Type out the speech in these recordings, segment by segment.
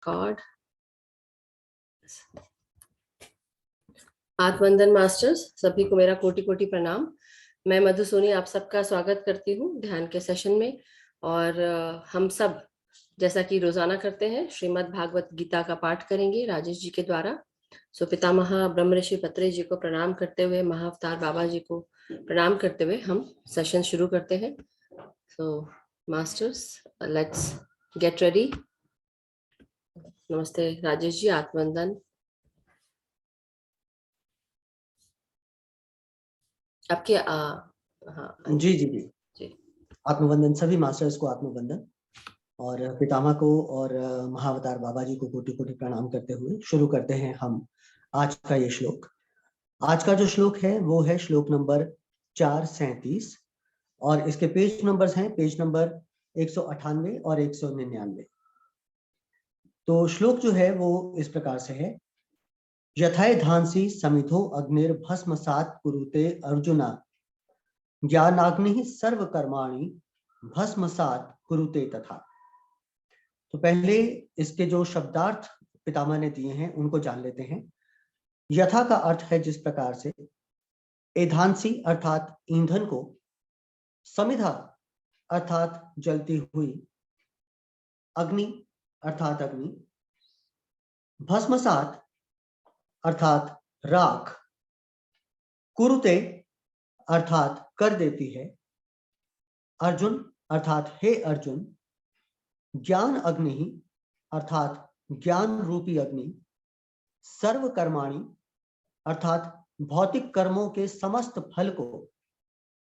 Record. आत्मवंदन masters, सभी को मेरा कोटि कोटि प्रणाम। मैं मधु सोनी आप सबका स्वागत करती हूँ ध्यान के सेशन में। और हम सब जैसा कि रोजाना करते हैं श्रीमद् भागवत गीता का पाठ करेंगे राजेश जी के द्वारा। सो पितामह ब्रह्म ऋषि पत्रे जी को प्रणाम करते हुए, महाअवतार बाबा जी को प्रणाम करते हुए हम सेशन शुरू करते हैं। सो मास्टर्स, लेट्स गेट रेडी। नमस्ते राजेश जी, आत्मवंदन। आपके हाँ जी जी जी जी आत्मवंदन, सभी मास्टर्स को आत्मवंदन और पितामह को और महाअवतार बाबा जी को कोटि कोटि प्रणाम करते हुए शुरू करते हैं हम आज का ये श्लोक। आज का जो श्लोक है वो है श्लोक नंबर 437 और इसके पेज नंबर्स हैं पेज नंबर 198 और 199। तो श्लोक जो है वो इस प्रकार से है। यथाय धांसी समिधो अग्निर्भस्मसात् कुरुते अर्जुना ज्ञानाग्नि सर्वकर्माणि भस्मसात् कुरुते तथा। तो पहले इसके जो शब्दार्थ पितामह ने दिए हैं उनको जान लेते हैं। यथा का अर्थ है जिस प्रकार से, एधांसी अर्थात ईंधन को, समिधा अर्थात जलती हुई, अग्नि अर्थात अग्नि, भस्मसात अर्थात राख, कुरुते अर्थात कर देती है, अर्जुन अर्थात हे अर्जुन, ज्ञान अग्नि अर्थात ज्ञान रूपी अग्नि, सर्व कर्माणि अर्थात भौतिक कर्मों के समस्त फल को,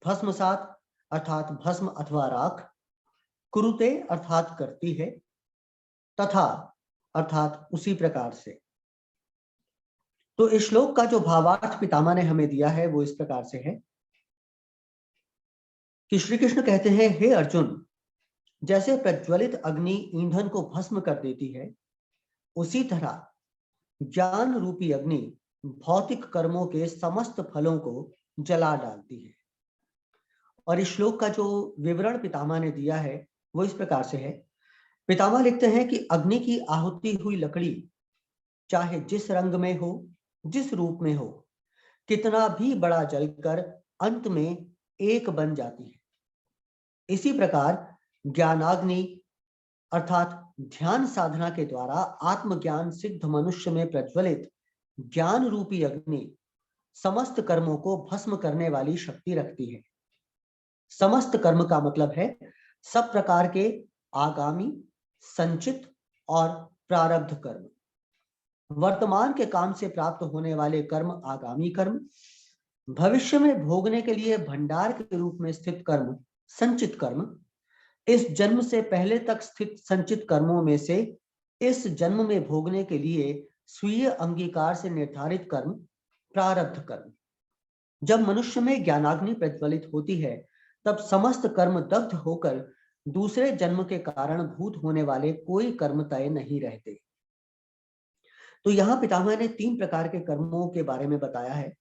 भस्मसात अर्थात भस्म अथवा राख, कुरुते अर्थात करती है, तथा अर्थात उसी प्रकार से। तो इस श्लोक का जो भावार्थ पितामह ने हमें दिया है वो इस प्रकार से है कि श्री कृष्ण कहते हैं, हे अर्जुन, जैसे प्रज्वलित अग्नि ईंधन को भस्म कर देती है, उसी तरह ज्ञान रूपी अग्नि भौतिक कर्मों के समस्त फलों को जला डालती है। और इस श्लोक का जो विवरण पितामह ने दिया है वो इस प्रकार से है। पितामह लिखते हैं कि अग्नि की आहुति हुई लकड़ी चाहे जिस रंग में हो, जिस रूप में हो, कितना भी बड़ा जलकर अंत में एक बन जाती है। इसी प्रकार ज्ञानाग्नि अर्थात ध्यान साधना के द्वारा आत्मज्ञान सिद्ध मनुष्य में प्रज्वलित ज्ञान रूपी अग्नि समस्त कर्मों को भस्म करने वाली शक्ति रखती है। समस्त कर्म का मतलब है सब प्रकार के आगामी, संचित और प्रारब्ध कर्म। वर्तमान के काम से प्राप्त होने वाले कर्म आगामी कर्म, भविष्य में भोगने के लिए भंडार के रूप में स्थित कर्म संचित कर्म, इस जन्म से पहले तक स्थित संचित कर्मों में से इस जन्म में भोगने के लिए स्वीय अंगीकार से निर्धारित कर्म प्रारब्ध कर्म। जब मनुष्य में ज्ञानाग्नि प्रज्वलित होती है तब समस्त कर्म दग्ध होकर दूसरे जन्म के कारण भूत होने वाले कोई कर्म तय नहीं रहते। तो यहाँ पितामह ने 3 प्रकार के कर्मों के बारे में बताया है।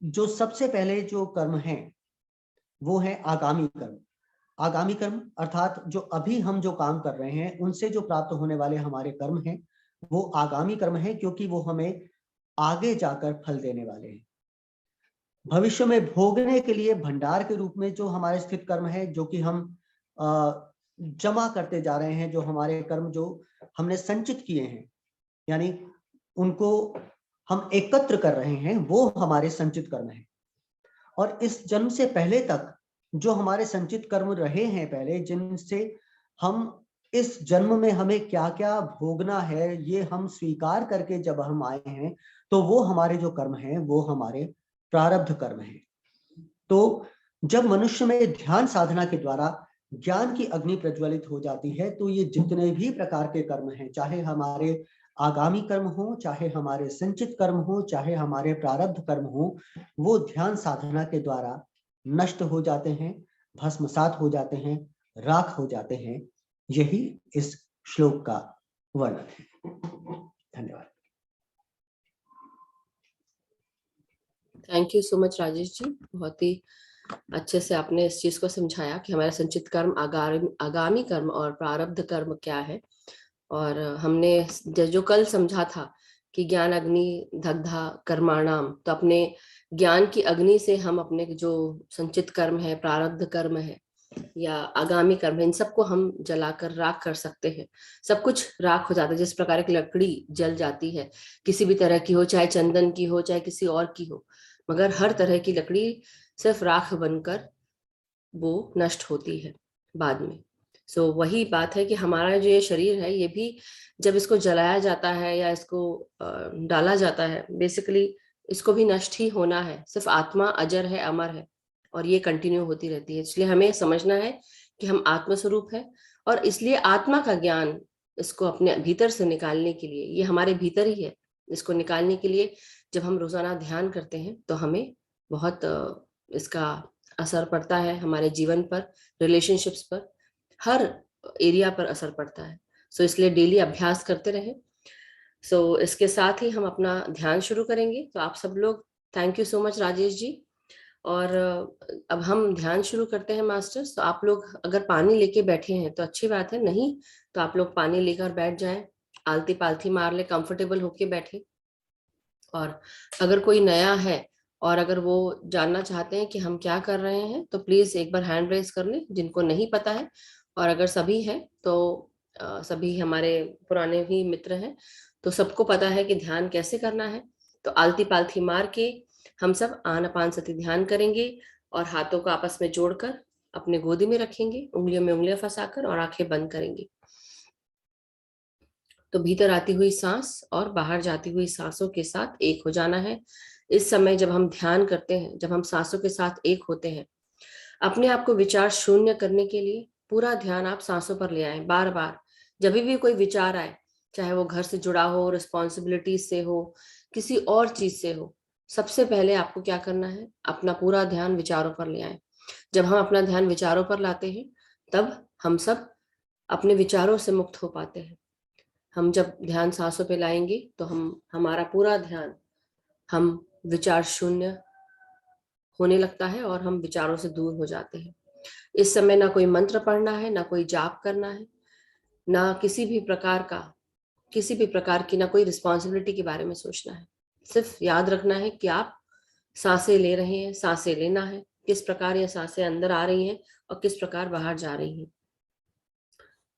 जो सबसे पहले जो कर्म हैं वो है आगामी कर्म। आगामी कर्म अर्थात जो अभी हम जो काम कर रहे हैं उनसे जो प्राप्त होने वाले हमारे कर्म हैं वो आगामी कर्म है, क्योंकि वो हमें आगे जाकर फल देने वाले हैं। भविष्य में भोगने के लिए भंडार के रूप में जो हमारे स्थित कर्म है, जो कि हम जमा करते जा रहे हैं, जो हमारे कर्म जो हमने संचित किए हैं, यानी उनको हम एकत्र कर रहे हैं, वो हमारे संचित कर्म है। और इस जन्म से पहले तक जो हमारे संचित कर्म रहे हैं पहले, जिनसे हम इस जन्म में हमें क्या क्या भोगना है ये हम स्वीकार करके जब हम आए हैं, तो वो हमारे जो कर्म हैं वो हमारे प्रारब्ध कर्म हैं। तो जब मनुष्य में ध्यान साधना के द्वारा ज्ञान की अग्नि प्रज्वलित हो जाती है तो ये जितने भी प्रकार के कर्म हैं, चाहे हमारे आगामी कर्म हो, चाहे हमारे संचित कर्म हो, चाहे हमारे प्रारब्ध कर्म हो, वो ध्यान साधना के द्वारा नष्ट हो जाते हैं, भस्मसात हो जाते हैं, राख हो जाते हैं। यही इस श्लोक का वर्णन है। धन्यवाद। Thank you so much Rajesh ji, बहुत ही अच्छे से आपने इस चीज को समझाया कि हमारा संचित कर्म, आगामी कर्म और प्रारब्ध कर्म क्या है। और हमने जो कल समझा था कि ज्ञान अग्नि दग्धा कर्माणाम, तो अपने ज्ञान की अग्नि से हम अपने जो संचित कर्म है, प्रारब्ध कर्म है या आगामी कर्म है, इन सबको हम जलाकर राख कर सकते हैं। सब कुछ राख हो जाता है। जिस प्रकार की लकड़ी जल जाती है, किसी भी तरह की हो, चाहे चंदन की हो चाहे किसी और की हो, मगर हर तरह की लकड़ी सिर्फ राख बनकर वो नष्ट होती है बाद में। वही बात है कि हमारा जो ये शरीर है, ये भी जब इसको जलाया जाता है या इसको डाला जाता है, बेसिकली इसको भी नष्ट ही होना है। सिर्फ आत्मा अजर है, अमर है, और ये कंटिन्यू होती रहती है। इसलिए हमें समझना है कि हम आत्म स्वरूप है, और इसलिए आत्मा का ज्ञान इसको अपने भीतर से निकालने के लिए, ये हमारे भीतर ही है, इसको निकालने के लिए जब हम रोजाना ध्यान करते हैं तो हमें बहुत इसका असर पड़ता है हमारे जीवन पर, रिलेशनशिप्स पर, हर एरिया पर असर पड़ता है। इसलिए डेली अभ्यास करते रहे। इसके साथ ही हम अपना ध्यान शुरू करेंगे। तो आप सब लोग, thank you so much Rajesh ji. और अब हम ध्यान शुरू करते हैं मास्टर्स। तो आप लोग अगर पानी लेके बैठे हैं तो अच्छी बात है, नहीं तो आप लोग पानी लेकर बैठ जाएं, आलती पालथी मार ले, कंफर्टेबल होके बैठे। और अगर कोई नया है और अगर वो जानना चाहते हैं कि हम क्या कर रहे हैं, तो प्लीज एक बार हैंड रेज कर लें जिनको नहीं पता है। और अगर सभी हैं तो सभी हमारे पुराने ही मित्र हैं, तो सबको पता है कि ध्यान कैसे करना है। तो आलती पालथी मार के हम सब आनापान सती ध्यान करेंगे, और हाथों को आपस में जोड़कर अपने गोदी में रखेंगे, उंगलियों में उंगलियां फंसाकर, और आंखें बंद करेंगे। तो भीतर आती हुई सांस और बाहर जाती हुई सांसों के साथ एक हो जाना है। इस समय जब हम ध्यान करते हैं, जब हम सांसों के साथ एक होते हैं, अपने आप को विचार शून्य करने के लिए पूरा ध्यान आप सांसों पर ले आए। बार बार जब भी कोई विचार आए, चाहे वो घर से जुड़ा हो, रिस्पॉन्सिबिलिटी से हो, किसी और चीज से हो, सबसे पहले आपको क्या करना है, अपना पूरा ध्यान विचारों पर ले आए। जब हम अपना ध्यान विचारों पर लाते हैं, तब हम सब अपने विचारों से मुक्त हो पाते हैं। हम जब ध्यान सांसों पे लाएंगे तो हम हमारा पूरा ध्यान, हम विचार शून्य होने लगता है और हम विचारों से दूर हो जाते हैं। इस समय ना कोई मंत्र पढ़ना है, ना कोई जाप करना है, ना किसी भी प्रकार की ना कोई रिस्पॉन्सिबिलिटी के बारे में सोचना है। सिर्फ याद रखना है कि आप सांसें ले रहे हैं, सांसें लेना है, किस प्रकार ये सांसें अंदर आ रही हैं और किस प्रकार बाहर जा रही हैं।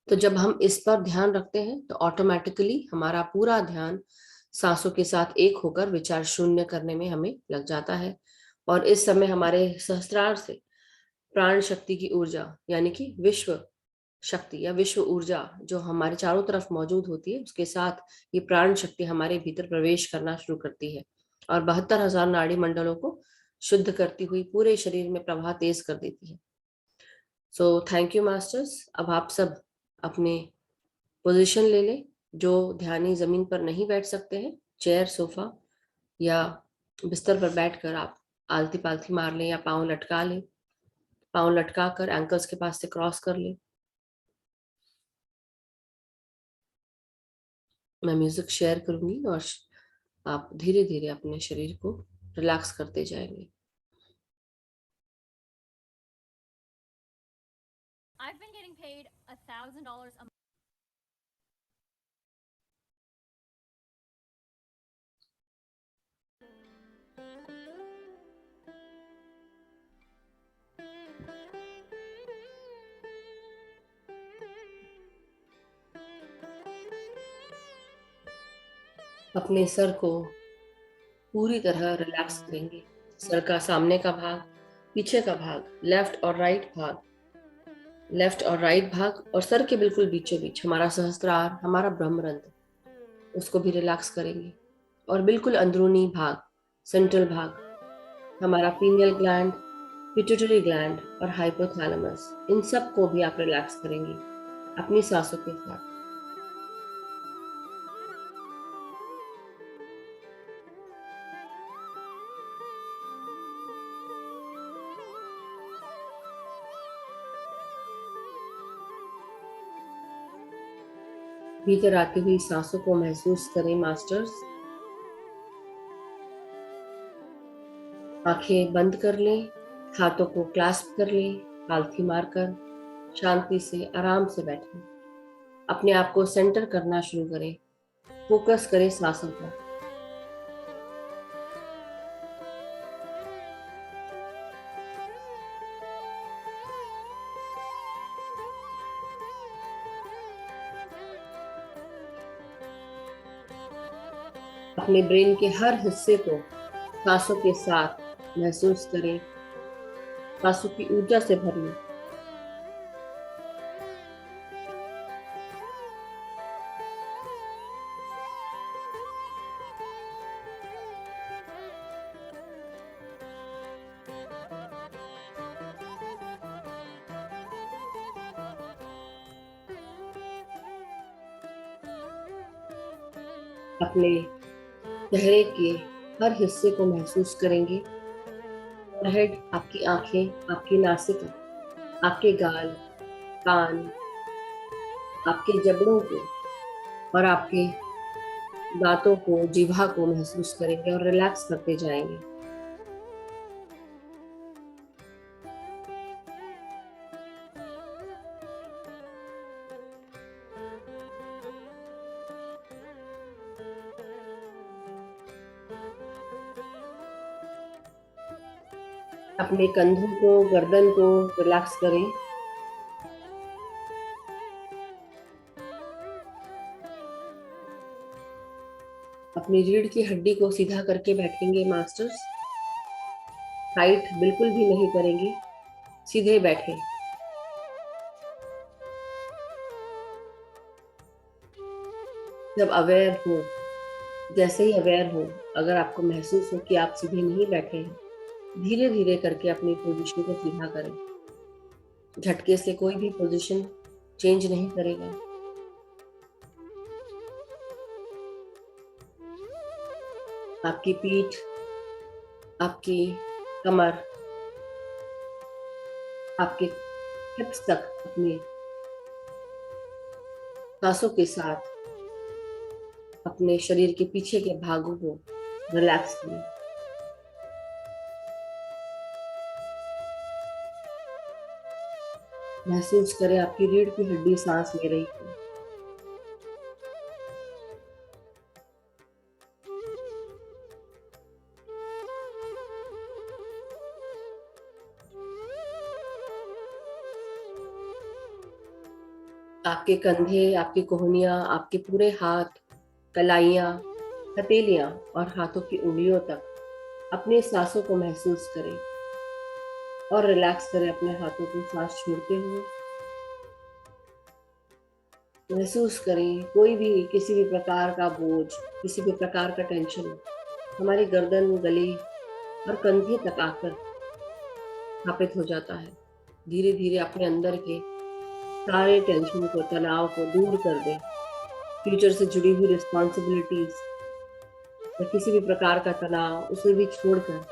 तो जब हम इस पर ध्यान रखते हैं तो ऑटोमेटिकली हमारा पूरा ध्यान सांसों के साथ एक होकर विचार शून्य करने में हमें लग जाता है। और इस समय हमारे सहस्त्रार से प्राण शक्ति की ऊर्जा, यानी कि विश्व शक्ति या विश्व ऊर्जा जो हमारे चारों तरफ मौजूद होती है, उसके साथ ये प्राण शक्ति हमारे भीतर प्रवेश करना शुरू करती है और 72,000 नाड़ी मंडलों को शुद्ध करती हुई पूरे शरीर में प्रवाह तेज कर देती है। Thank you masters. अब आप सब अपने पोजीशन ले लें। जो ध्यानी जमीन पर नहीं बैठ सकते हैं, चेयर, सोफा या बिस्तर पर बैठकर आप आलती पालती मार लें या पाँव लटका लें। पाँव लटका कर एंकल्स के पास से क्रॉस कर लें। मैं म्यूजिक शेयर करूंगी और आप धीरे धीरे अपने शरीर को रिलैक्स करते जाएंगे। I've been getting paid $1,000 a month. अपने सर को पूरी तरह रिलैक्स करेंगे। सर का सामने का भाग, पीछे का भाग, लेफ्ट और राइट भाग, लेफ्ट और राइट भाग, और सर के बिल्कुल बीचों बीच हमारा सहस्त्रार, हमारा ब्रह्मरंध्र, उसको भी रिलैक्स करेंगे। और बिल्कुल अंदरूनी भाग, सेंट्रल भाग, हमारा पीनियल ग्लैंड, पिट्यूटरी ग्लैंड और हाइपोथैलेमस, इन सब को भी आप रिलैक्स करेंगे अपनी सांसों के साथ। भीतर आती हुई सांसों को महसूस करें मास्टर्स। आंखें बंद कर लें, हाथों को क्लैस्प कर लें, पालथी मारकर शांति से आराम से बैठें। अपने आप को सेंटर करना शुरू करें, फोकस करें सांसों पर। अपने ब्रेन के हर हिस्से को सांसों के साथ महसूस करें, सांसों की ऊर्जा से भरिए। अपने चेहरे के हर हिस्से को महसूस करेंगे। हेड, आपकी आंखें, आपकी नासिका, आपके गाल, कान, आपके जबड़ों को और आपके दांतों को, जीभा को महसूस करेंगे और रिलैक्स करते जाएंगे। अपने कंधों को, गर्दन को रिलैक्स करें। अपनी रीढ़ की हड्डी को सीधा करके बैठेंगे मास्टर्स। टाइट बिल्कुल भी नहीं करेंगे, सीधे बैठे। जब अवेयर हो, जैसे ही अवेयर हो, अगर आपको महसूस हो कि आप सीधे नहीं बैठे हैं, धीरे धीरे करके अपनी पोजीशन को सीधा करें। झटके से कोई भी पोजीशन चेंज नहीं करेगा। आपकी पीठ, आपकी कमर, आपके हिप्स तक अपने सांसों के साथ अपने शरीर के पीछे के भागों को रिलैक्स करें। महसूस करें आपकी रीढ़ की हड्डी सांस ले रही है। आपके कंधे, आपकी कोहनियां, आपके पूरे हाथ, कलाइयां, हथेलियां और हाथों की उंगलियों तक अपनी सांसों को महसूस करें और रिलैक्स करें अपने हाथों को सांस छोड़ते हुए। महसूस करें कोई भी, किसी भी प्रकार का बोझ, किसी भी प्रकार का टेंशन हमारी गर्दन, गले और कंधे तक आकर स्थापित हो जाता है। धीरे धीरे अपने अंदर के सारे टेंशन को, तनाव को दूर कर दें। फ्यूचर से जुड़ी हुई रिस्पॉन्सिबिलिटीज या किसी भी प्रकार का तनाव, उसे भी छोड़कर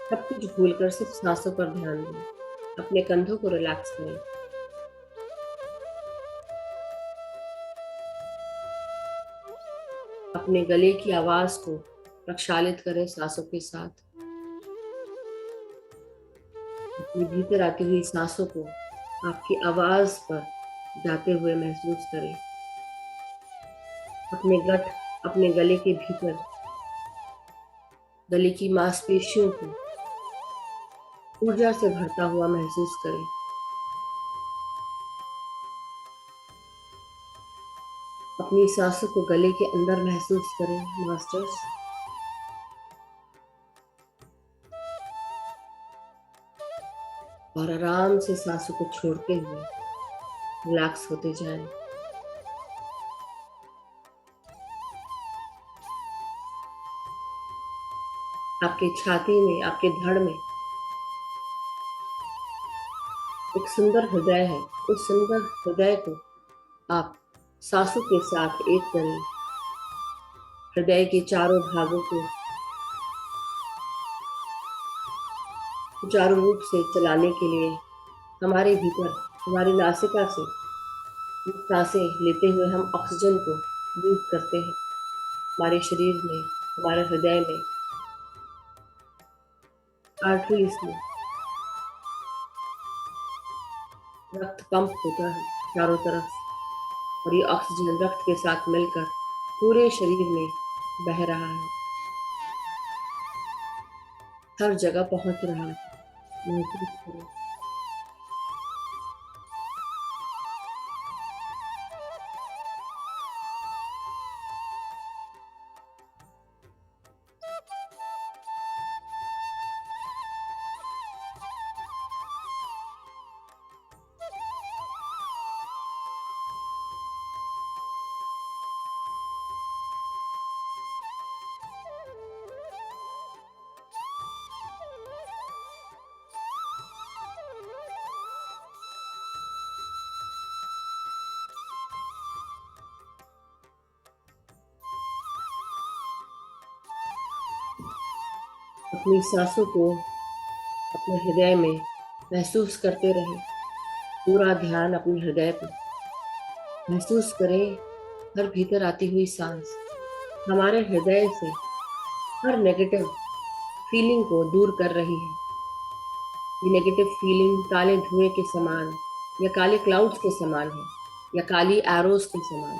सब कुछ भूलकर सिर्फ सांसों पर ध्यान दें। अपने कंधों को रिलैक्स करें। अपने गले की आवाज को प्रक्षालित करें सांसों के साथ। अपने भीतर आती हुई सांसों को आपकी आवाज पर जाते हुए महसूस करें। अपने गट, अपने गले के भीतर, गले की मांसपेशियों को ऊर्जा से भरता हुआ महसूस करें। अपनी सांसों को गले के अंदर महसूस करें मास्टर्स। और आराम से सांसों को छोड़ते हुए रिलैक्स होते जाएं। आपके छाती में, आपके धड़ में एक सुंदर हृदय है। उस सुंदर हृदय को आप सांसों के साथ एक करें। हृदय के चारों भागों को सुचारू रूप से चलाने के लिए हमारे भीतर, हमारी नासिका से सांसें लेते हुए हम ऑक्सीजन को यूज करते हैं। हमारे शरीर में, हमारे हृदय में, आर्टरीज में रक्त पंप होता है चारों तरफ। और ये ऑक्सीजन रक्त के साथ मिलकर पूरे शरीर में बह रहा है, हर जगह पहुंच रहा है। महसूस करें। अपनी सांसों को अपने हृदय में महसूस करते रहे। पूरा ध्यान अपने हृदय पर। महसूस करें हर भीतर आती हुई सांस हमारे हृदय से हर नेगेटिव फीलिंग को दूर कर रही है। ये नेगेटिव फीलिंग काले धुएं के समान या काले क्लाउड्स के समान है, या काली एरोस के समान,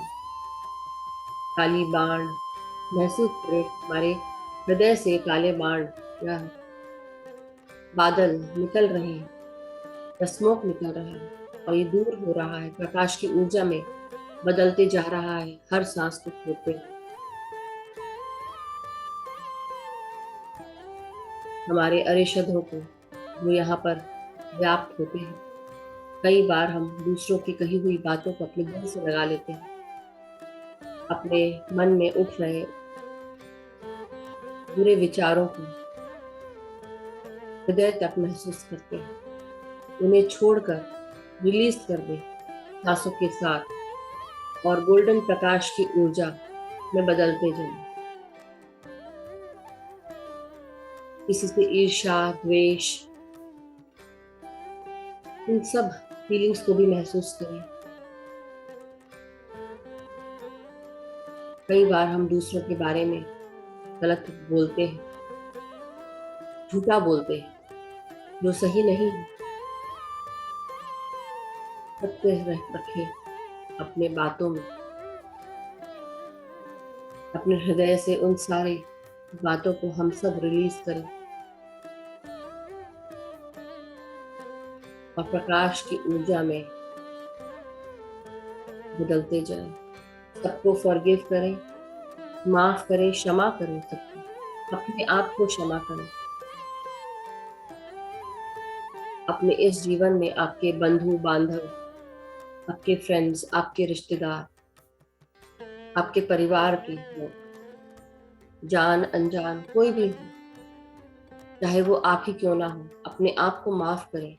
काली बाण। महसूस करें हमारे हृदय से काले बाण या बादल निकल रहे हैं, या स्मोक निकल रहा है, और ये दूर हो रहा है, प्रकाश की ऊर्जा में बदलते जा रहा है हर सांस को छोड़ते हुए। हमारे अरिशदों को जो यहाँ पर व्याप्त होते हैं। कई बार हम दूसरों की कही हुई बातों को अपने दिल से लगा लेते हैं। अपने मन में उठ रहे बुरे विचारों को हृदय तक महसूस करते हैं, उन्हें छोड़कर रिलीज कर दे सांसों के साथ, और गोल्डन प्रकाश की ऊर्जा में बदलते जाए। किसी से ईर्ष्या, द्वेष, इन सब फीलिंग्स को भी महसूस करें। कई बार हम दूसरों के बारे में गलत बोलते हैं, झूठा बोलते हैं, जो सही नहीं है। सत्य रखें अपने बातों में, अपने हृदय से उन सारी बातों को हम सब रिलीज करें, और प्रकाश की ऊर्जा में बदलते जाएं। सबको फॉरगिव करें, माफ करें, क्षमा करें सबको। अपने आप को क्षमा करें। अपने इस जीवन में आपके बंधु बांधव, आपके फ्रेंड्स, आपके रिश्तेदार, आपके परिवार के लोग, जान अनजान कोई भी हो, चाहे वो आप ही क्यों ना हो, अपने आप को माफ करें।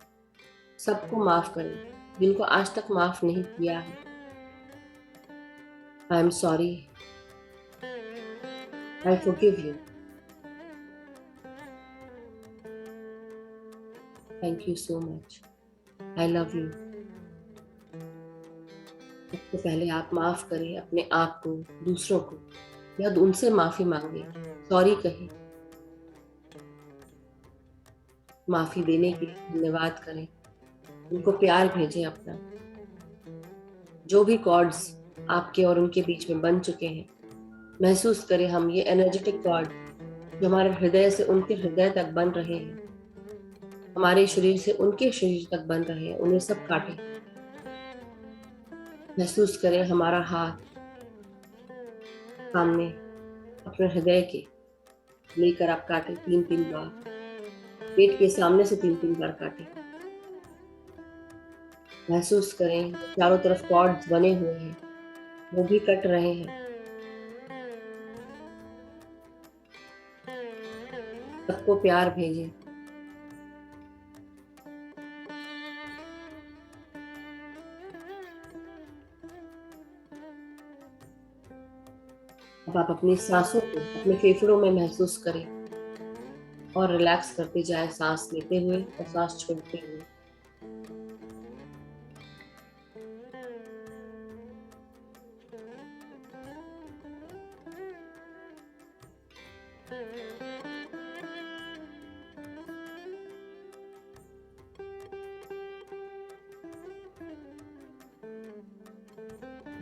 सबको माफ करें जिनको आज तक माफ नहीं किया है। I am sorry, I forgive you, thank you so much, I love you. सबसे पहले आप माफ करें अपने आप को, दूसरों को, या उनसे माफी मांगे, सॉरी कहें। माफी देने के लिए धन्यवाद करें, उनको प्यार भेजें अपना। जो भी कॉर्ड्स आपके और उनके बीच में बन चुके हैं, महसूस करें हम ये एनर्जेटिक कॉर्ड जो हमारे हृदय से उनके हृदय तक बन रहे हैं, हमारे शरीर से उनके शरीर तक बन रहे हैं, उन्हें सब काटें। महसूस करें हमारा हाथ सामने अपने हृदय के लेकर आप काटें 3-3 बार, पेट के सामने से 3-3 बार काटें। महसूस करें चारों तरफ कॉर्ड्स बने हुए हैं, वो भी कट रहे हैं। सबको प्यार भेजें। अब आप अपनी सांसों को अपने फेफड़ों में महसूस करें और रिलैक्स करते जाएं, सांस लेते हुए और सांस छोड़ते हुए।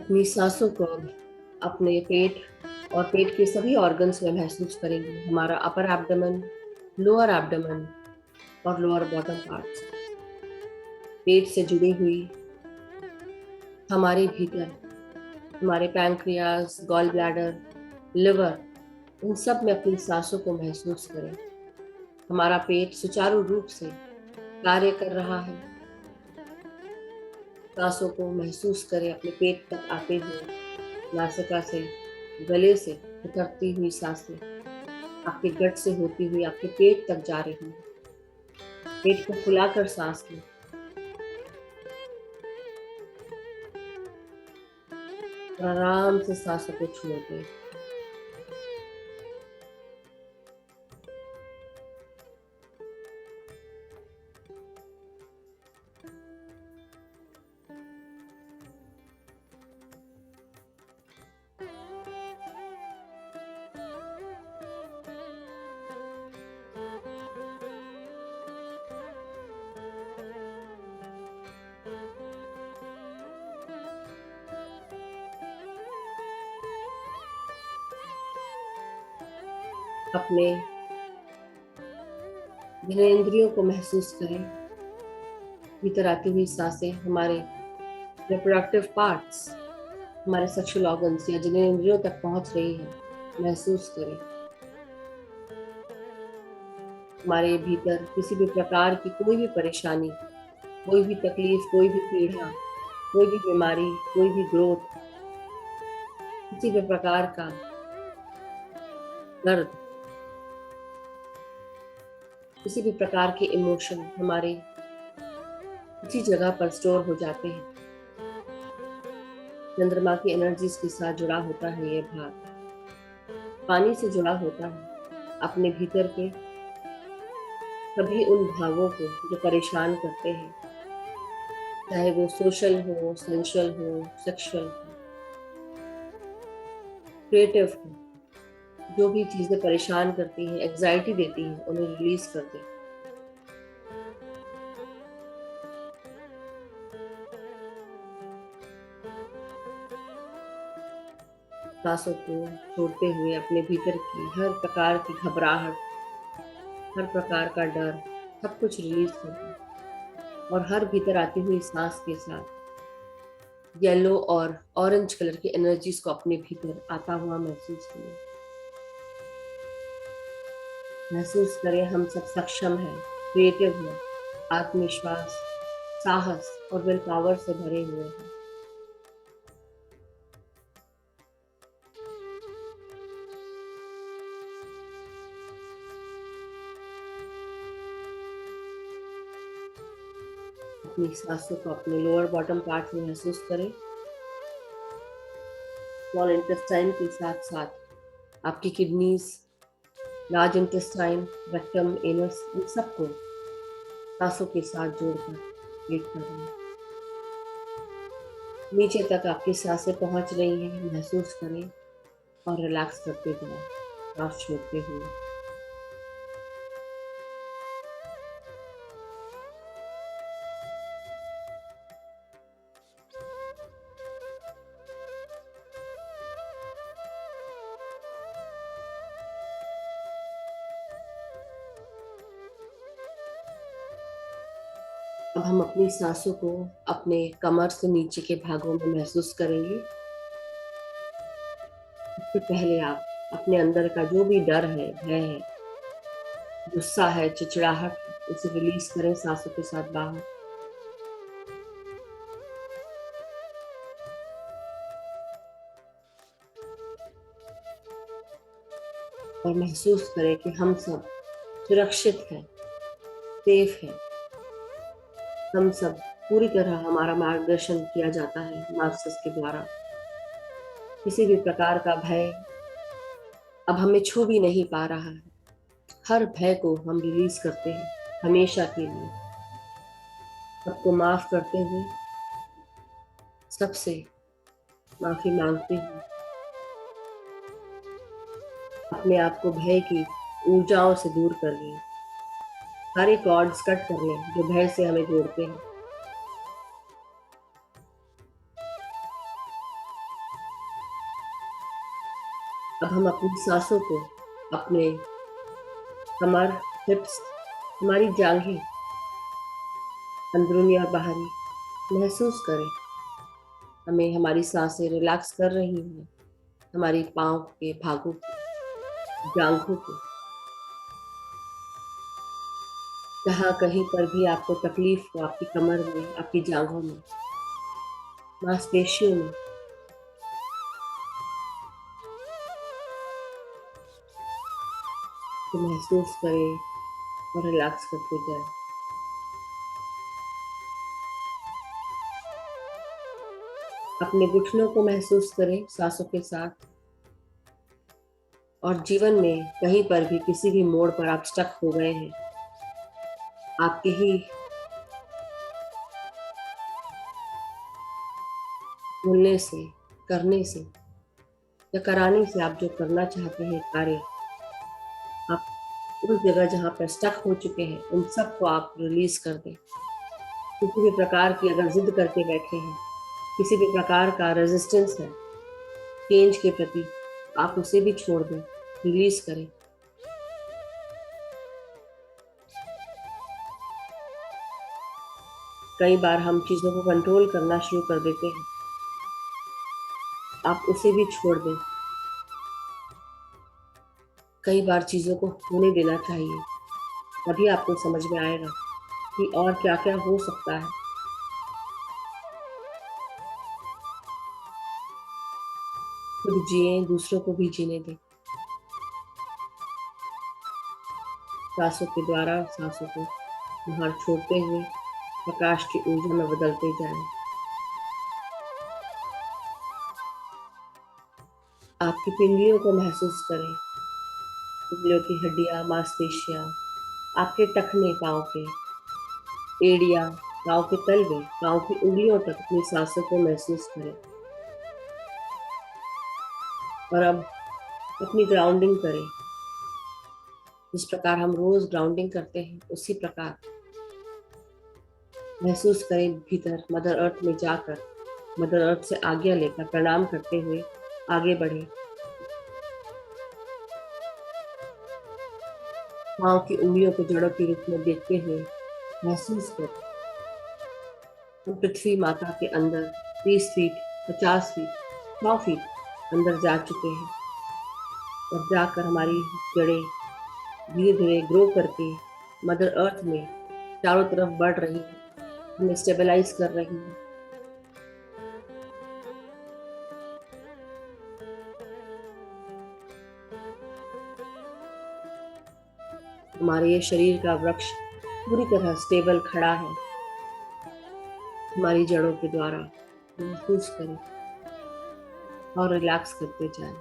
अपनी सांसों को अब अपने पेट और पेट के सभी ऑर्गन्स में महसूस करेंगे। हमारा अपर एब्डोमेन, लोअर एब्डोमेन और लोअर बॉटम पार्ट्स, पेट से जुड़ी हुई हमारे भीतर, हमारे पैंक्रियाज, गॉल ब्लैडर, लिवर, इन सब में अपनी सांसों को महसूस करें। हमारा पेट सुचारू रूप से कार्य कर रहा है। सांसों को महसूस करें अपने पेट तक आते हुए, नासिका से, गले से उतरती हुई सांसें आपके गट से होती हुई आपके पेट तक जा रही है। पेट को फुलाकर सांस लें। और आराम से सांसों को छोड़ दें। अपने ज्ञानेंद्रियों को महसूस करें। भीतर आती हुई सांसें हमारे रिप्रोडक्टिव पार्ट्स, हमारे सेक्सुअल ऑर्गन्स या ज्ञानेंद्रियों तक पहुंच रही है। महसूस करें। हमारे भीतर किसी भी प्रकार की कोई भी परेशानी, कोई भी तकलीफ, कोई भी पीड़ा, कोई भी बीमारी, कोई भी ग्रोथ, किसी भी प्रकार का दर्द, किसी भी प्रकार के इमोशन हमारे उसी जगह पर स्टोर हो जाते हैं। चंद्रमा की एनर्जीज के साथ जुड़ा होता है ये भाग, पानी से जुड़ा होता है। अपने भीतर के सभी उन भागों को जो परेशान करते हैं, चाहे वो सोशल हो, सेंशुअल हो, सेक्सुअल हो, क्रिएटिव हो, जो भी चीजें परेशान करती हैं, एग्जाइटी देती हैं, उन्हें रिलीज कर दें। सांसों को छोड़ते हुए अपने भीतर की हर प्रकार की घबराहट, हर प्रकार का डर, सब कुछ रिलीज कर दें। और हर भीतर आती हुई सांस के साथ येलो और ऑरेंज कलर की एनर्जीज को अपने भीतर आता हुआ महसूस करें। महसूस करें हम सब सक्षम हैं, क्रिएटिव हैं, आत्मविश्वास, साहस और विल पावर से भरे हुए हैं। अपनी सांसों को अपने लोअर बॉटम पार्ट में महसूस करें। स्मॉल इंटेस्टाइन के साथ साथ आपकी kidneys, large intestine, rectum, anus, इन सबको सांसों के साथ जोड़कर वेट कर रहे हैं। नीचे तक आपकी सांसें पहुंच रही हैं, महसूस करें और रिलैक्स करते जाएं, सांस छोड़ते हुए। अब हम अपनी सांसों को अपने कमर से नीचे के भागों में महसूस करेंगे। इससे पहले आप अपने अंदर का जो भी डर है, भय है, गुस्सा है, चिड़चिड़ाहट है, उसे रिलीज करें सांसों के साथ बाहर। और महसूस करें कि हम सब सुरक्षित हैं, सेफ हैं। हम सब पूरी तरह हमारा मार्गदर्शन किया जाता है मास्टर्स के द्वारा। किसी भी प्रकार का भय अब हमें छू भी नहीं पा रहा है। हर भय को हम रिलीज करते हैं हमेशा के लिए। सबको माफ करते हुए, सबसे माफी मांगते हुए, अपने आप को भय की ऊर्जाओं से दूर कर लें। सारे कॉर्ड्स कट कर लें जो भय से हमें जोड़ते हैं। अब हम अपनी सांसों को अपने कमर, हिप्स, हमारी जांघें, अंदरूनी और बाहरी महसूस करें। हमें हमारी सांसें रिलैक्स कर रही हैं, हमारी पाँव के भागों को, जांघों को। जहाँ कहीं पर भी आपको तकलीफ हो, आपकी कमर में, आपकी जांघों में, मांसपेशियों में, तो महसूस करें और रिलैक्स करते जाएं। अपने घुटनों को महसूस करें सांसों के साथ। और जीवन में कहीं पर भी किसी भी मोड़ पर आप स्टक हो गए हैं, आपके ही बोलने से, करने से या कराने से, आप जो करना चाहते हैं कार्य, आप उस जगह जहाँ पर स्टक हो चुके हैं उन सबको आप रिलीज कर दें। किसी भी प्रकार की अगर जिद करके बैठे हैं, किसी भी प्रकार का रेजिस्टेंस है चेंज के प्रति, आप उसे भी छोड़ दें, रिलीज करें। कई बार हम चीजों को कंट्रोल करना शुरू कर देते हैं, आप उसे भी छोड़ दें। कई बार चीजों को होने देना चाहिए, तभी आपको समझ में आएगा कि और क्या क्या हो सकता है। खुद जिए, दूसरों को भी जीने दें। सांसों के द्वारा सांसों को बाहर छोड़ते हुए प्रकाश की ऊर्जा में बदलते जाएं। आपकी पिंडलियों को महसूस करें। पिंडलियों की हड्डियां, मांसपेशियां, आपके टखने पाँव के, एड़ियां, पाँव के तलवे, पाँव की उंगलियों तक अपनी सांसों को महसूस करें। और अब अपनी ग्राउंडिंग करें। जिस प्रकार हम रोज ग्राउंडिंग करते हैं उसी प्रकार महसूस करें भीतर मदर अर्थ में जाकर, मदर अर्थ से आज्ञा लेकर प्रणाम करते हुए आगे बढ़े। पाँव की उंगलियों को जड़ों के रूप में देखते हुए महसूस करें हम पृथ्वी माता के अंदर 30 फीट, 50 फीट, 100 फीट अंदर जा चुके हैं। और जाकर हमारी जड़ें धीरे धीरे ग्रो करके मदर अर्थ में चारों तरफ बढ़ रही है, हमें स्टेबलाइज कर रही है। हमारे ये शरीर का वृक्ष पूरी तरह स्टेबल खड़ा है हमारी जड़ों के द्वारा। महसूस करें और रिलैक्स करते जाएं।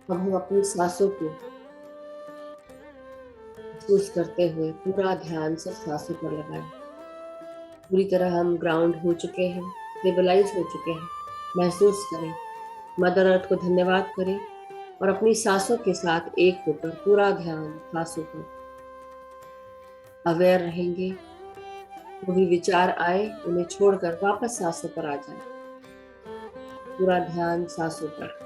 अब हम अपनी सांसों को महसूस करते हुए पूरा ध्यान सिर्फ सांसों पर लगाएं। पूरी तरह हम ग्राउंड हो चुके हैं, स्टेबलाइज हो चुके हैं। महसूस करें, मदर अर्थ को धन्यवाद करें और अपनी सांसों के साथ एक होकर पूरा ध्यान सांसों पर अवेयर रहेंगे। जो भी विचार आए उन्हें छोड़कर वापस सांसों पर आ जाए। पूरा ध्यान सांसों पर।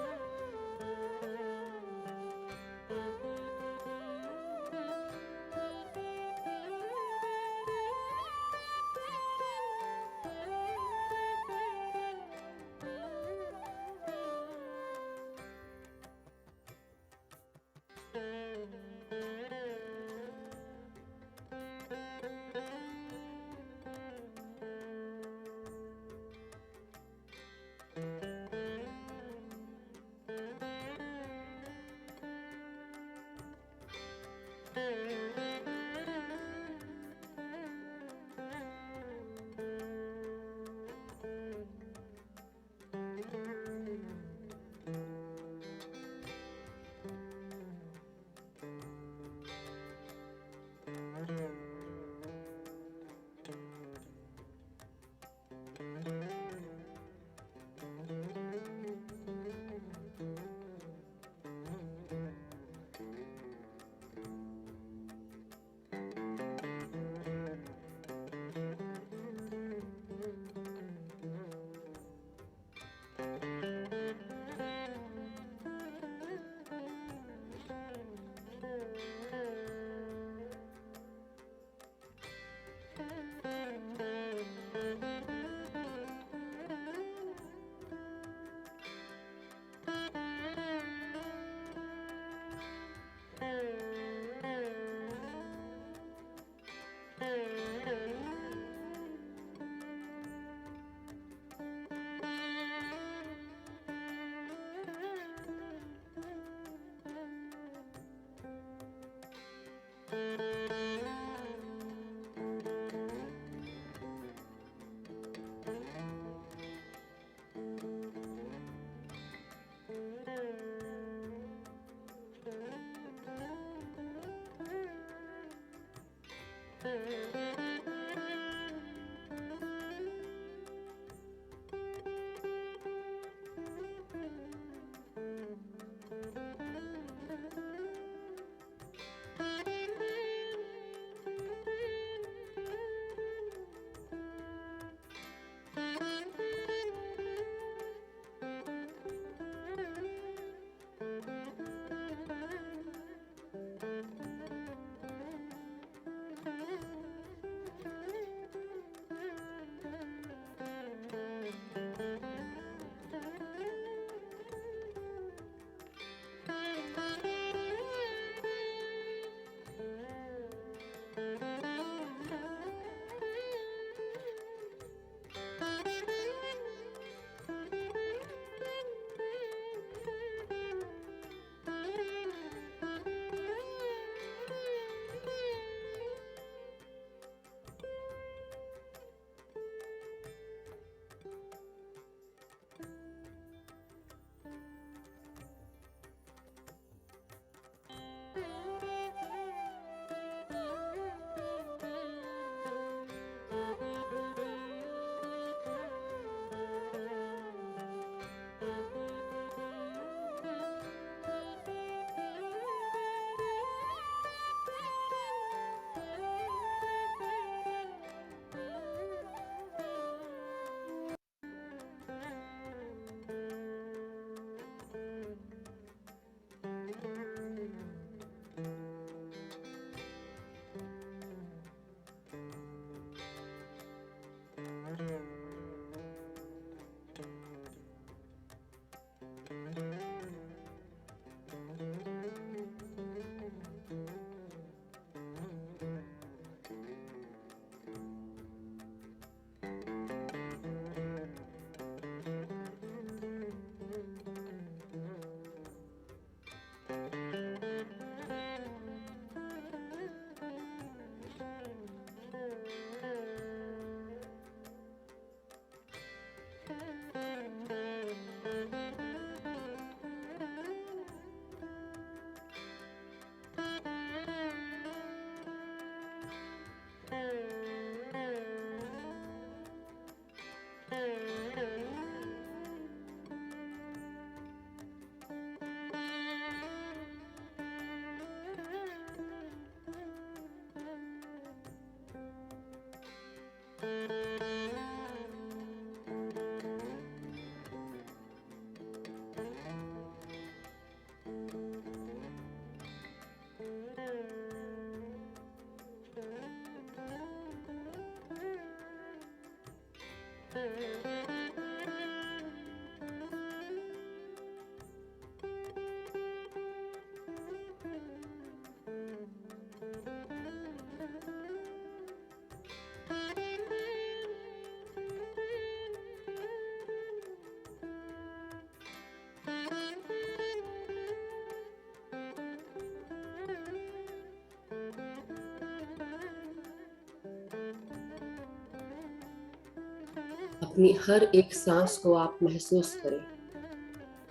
अपनी हर एक सांस को आप महसूस करें।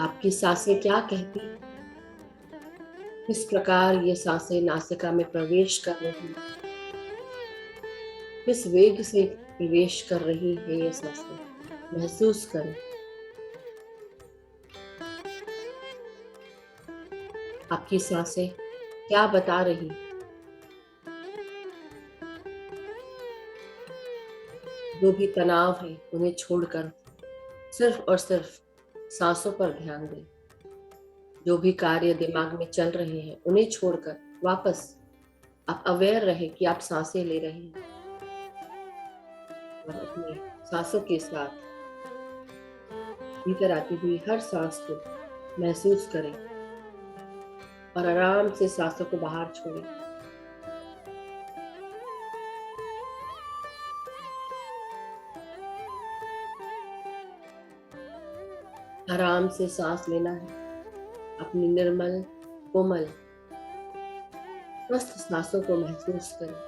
आपकी सांसें क्या कहती हैं? किस प्रकार ये सांसें नासिका में प्रवेश कर रही हैं? किस वेग से प्रवेश कर रही है ये सांसें? महसूस करें। आपकी सांसें क्या बता रही हैं? जो भी तनाव है उन्हें छोड़कर सिर्फ और सिर्फ सांसों पर ध्यान दें। जो भी कार्य दिमाग में चल रहे हैं उन्हें छोड़कर वापस आप अवेयर रहे कि आप सांसें ले रहे हैं और अपने सांसों के साथ भीतर आती हुई हर सांस को महसूस करें और आराम से सांसों को बाहर छोड़ें। आराम से सांस लेना है। अपनी निर्मल, कोमल, स्वस्थ सांसों को महसूस करें।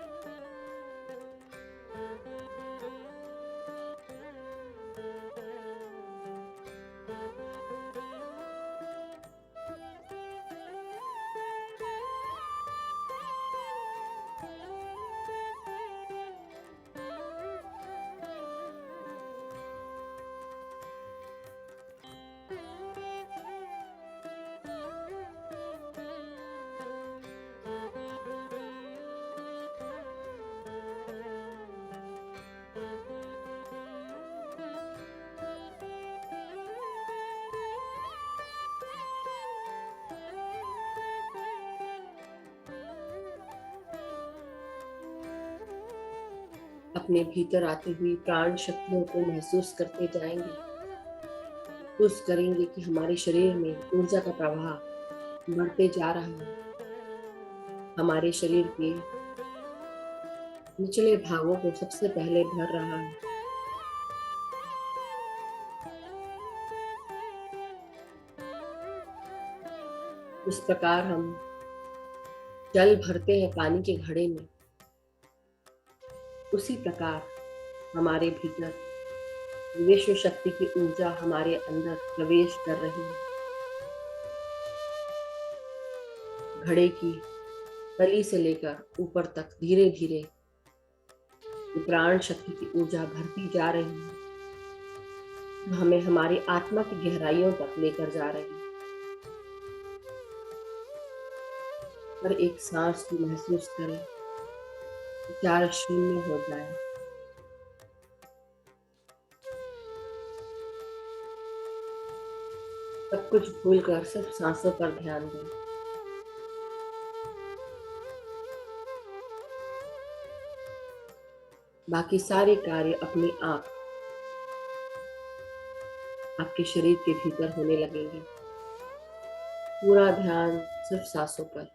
अपने भीतर आती हुई प्राण शक्तियों को महसूस करते जाएंगे। महसूस करेंगे कि हमारे शरीर में ऊर्जा का प्रवाह बढ़ते जा रहा है। हमारे शरीर के निचले भागों को सबसे पहले भर रहा है। इस प्रकार हम जल भरते हैं पानी के घड़े में, उसी प्रकार हमारे भीतर विश्व शक्ति की ऊर्जा हमारे अंदर प्रवेश कर रही है। घड़े की तली से लेकर ऊपर तक धीरे धीरे प्राण शक्ति की ऊर्जा भरती जा रही है, जो हमें हमारी आत्मा की गहराइयों तक लेकर जा रही है। हर एक सांस को महसूस करें, विचार शून्य हो जाए। सब कुछ भूलकर सिर्फ सांसों पर ध्यान दें। बाकी सारे कार्य अपने आप आपके शरीर के भीतर होने लगेंगे। पूरा ध्यान सिर्फ सांसों पर।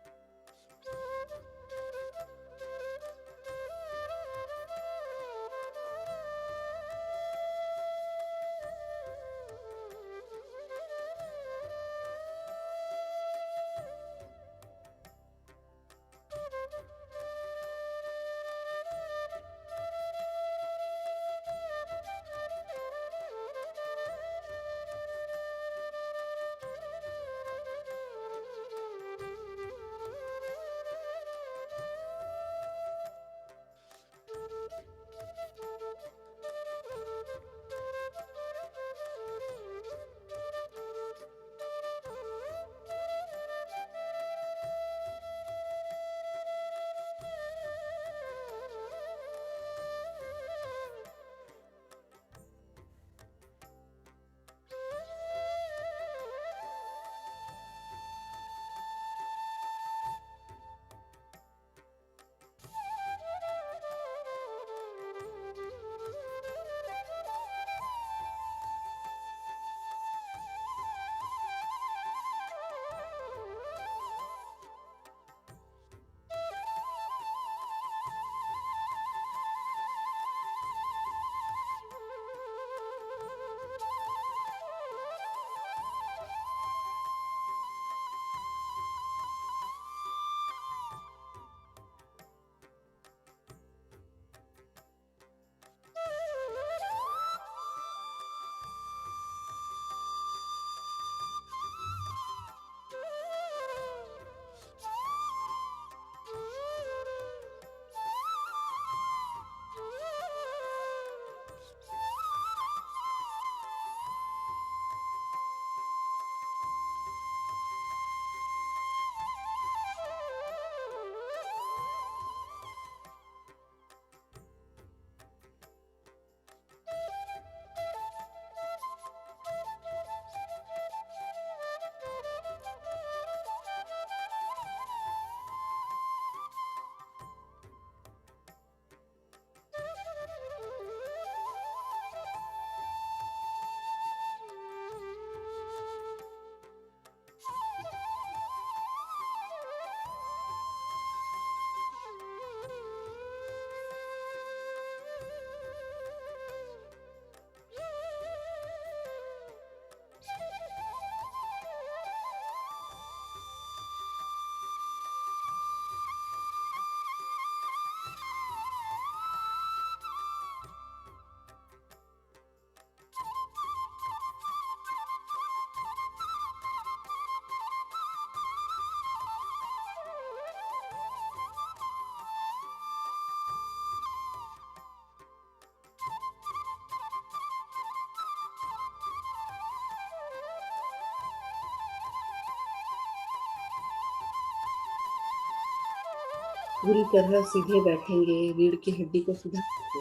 पूरी तरह सीधे बैठेंगे, रीढ़ की हड्डी को सीधा करके।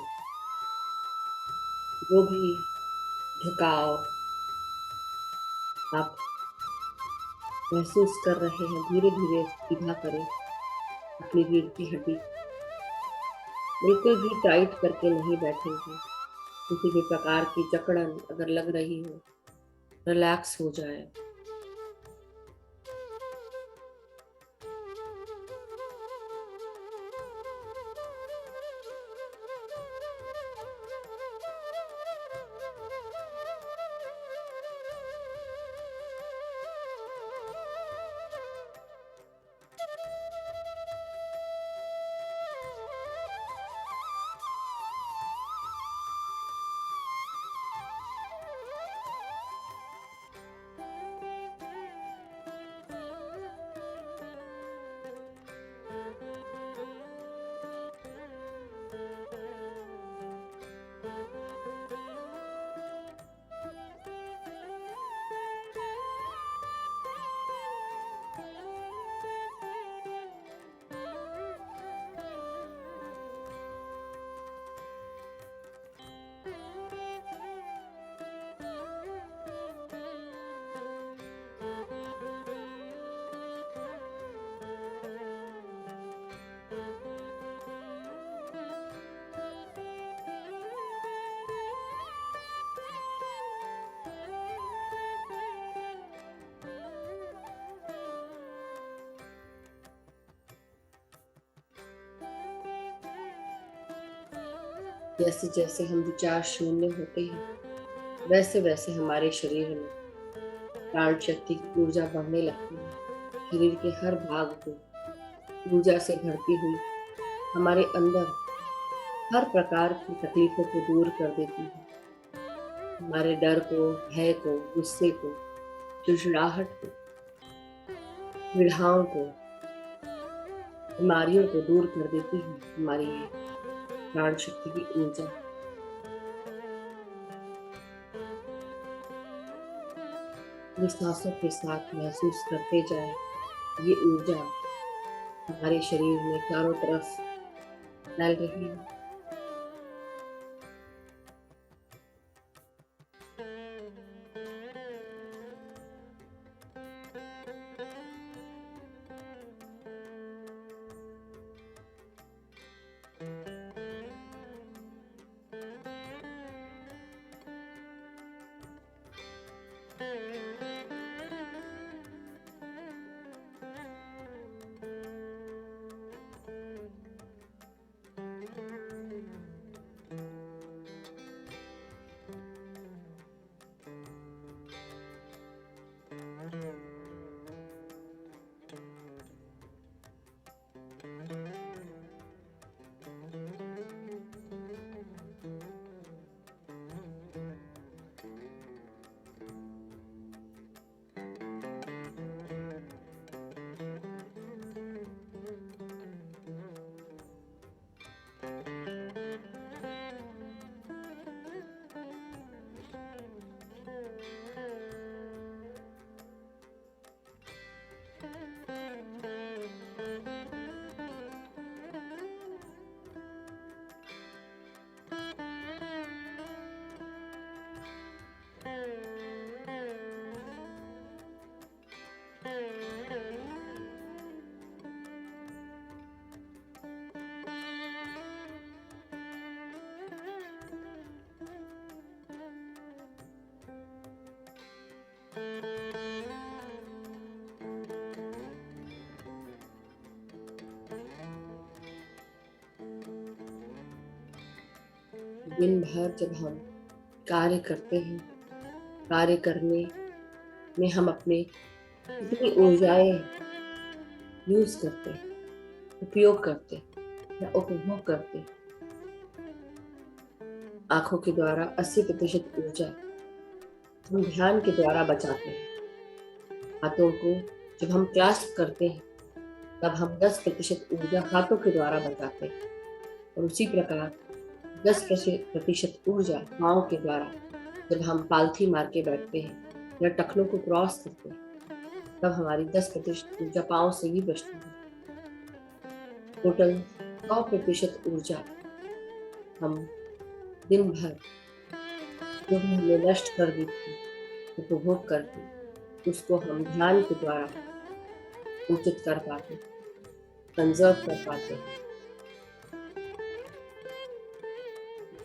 जो भी झुकाव आप महसूस कर रहे हैं, धीरे धीरे सीधा करें अपनी रीढ़ की हड्डी। बिल्कुल भी टाइट करके नहीं बैठेंगे। किसी भी प्रकार की जकड़न अगर लग रही हो, रिलैक्स हो जाए। जैसे जैसे हम विचार शून्य होते हैं, वैसे वैसे हमारे शरीर में प्राण शक्ति की ऊर्जा बढ़ने लगती है। शरीर के हर भाग को ऊर्जा से भरती हुई हमारे अंदर हर प्रकार की तकलीफों को दूर कर देती है। हमारे डर को, भय को, गुस्से को, चिड़चिड़ाहट को, पीड़ाओं को, बीमारियों को दूर कर देती है हमारी ये प्राण शक्ति की ऊर्जा। ये सांसों के साथ महसूस करते जाए, ये ऊर्जा हमारे शरीर में चारों तरफ फैल रही है। दिन भर जब हम कार्य करते हैं, कार्य करने में हम अपने कितनी ऊर्जाएं यूज करते हैं, उपयोग करते हैं या उपभोग करते हैं। आंखों के द्वारा 80% ऊर्जा हम ध्यान के द्वारा बचाते हैं। हाथों को जब हम क्लास्प करते हैं, तब हम 10% ऊर्जा हाथों के द्वारा बचाते हैं। और उसी प्रकार 10% ऊर्जा पाँव के द्वारा जब हम पालथी मार के बैठते हैं या टखनों को क्रॉस करते हैं, तब हमारी 10% ऊर्जा पाँव से ही बचती है। टोटल 100% ऊर्जा हम दिन भर जो भी हमने नष्ट कर दी थी, उपभोग कर दी, उसको हम ध्यान के द्वारा संचित कर पाते, कंजर्व कर पाते हैं।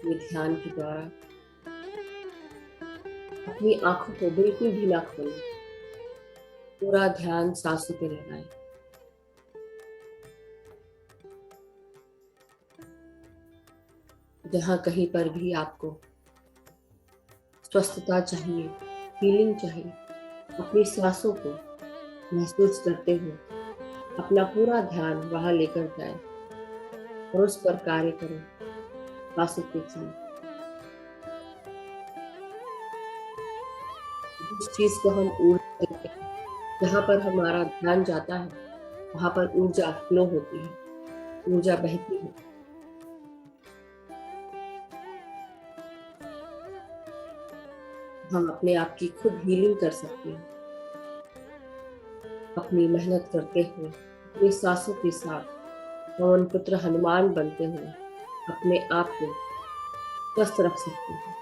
ये ध्यान के द्वारा अपनी आंखों को बिल्कुल भी ना खोलें, पूरा ध्यान सांसों पे लगाएं। जहां कहीं पर भी आपको स्वस्थता चाहिए, फीलिंग चाहिए, अपनी सांसों को महसूस करते हुए अपना पूरा ध्यान वहां लेकर जाएं और उस पर कार्य करें सांसों के साथ। जिस चीज को हम ऊर्जा देते हैं, जहां पर हमारा ध्यान जाता है, वहां पर ऊर्जा फ्लो होती है, ऊर्जा बहती है। हम अपने आप की खुद हीलिंग कर सकते हैं, अपनी मेहनत करते हुए, अपनी सांसों के साथ पवन पुत्र हनुमान बनते हुए अपने आप को स्वस्थ रख सकते हैं।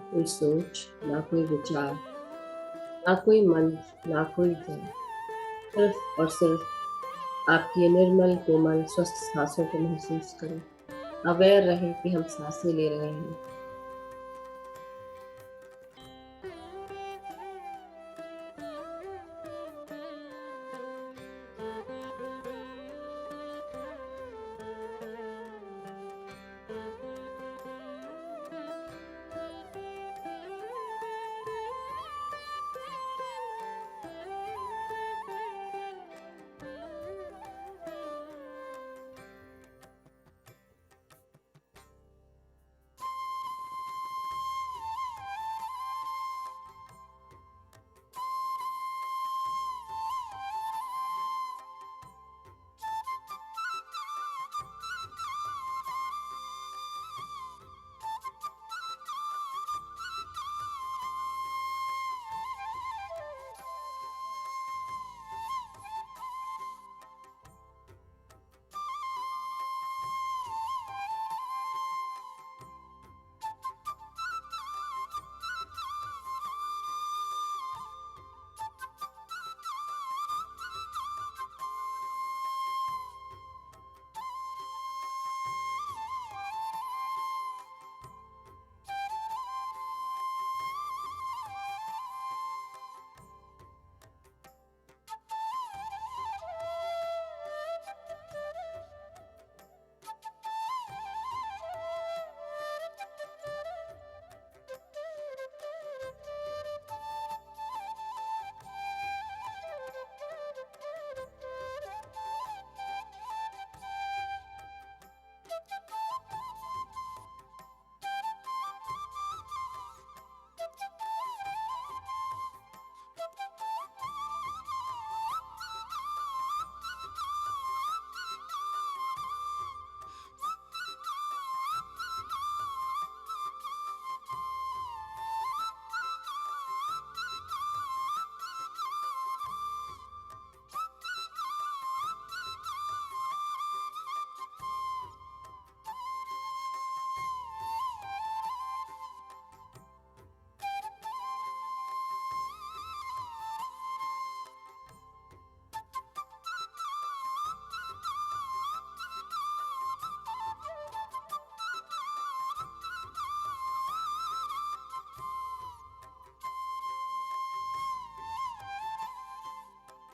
कोई सोच, ना कोई विचार, ना कोई मन, ना कोई जल, सिर्फ और सिर्फ आपकी ये निर्मल कोमल स्वस्थ सांसों को महसूस करें। अवेयर रहे कि हम सांसें ले रहे हैं।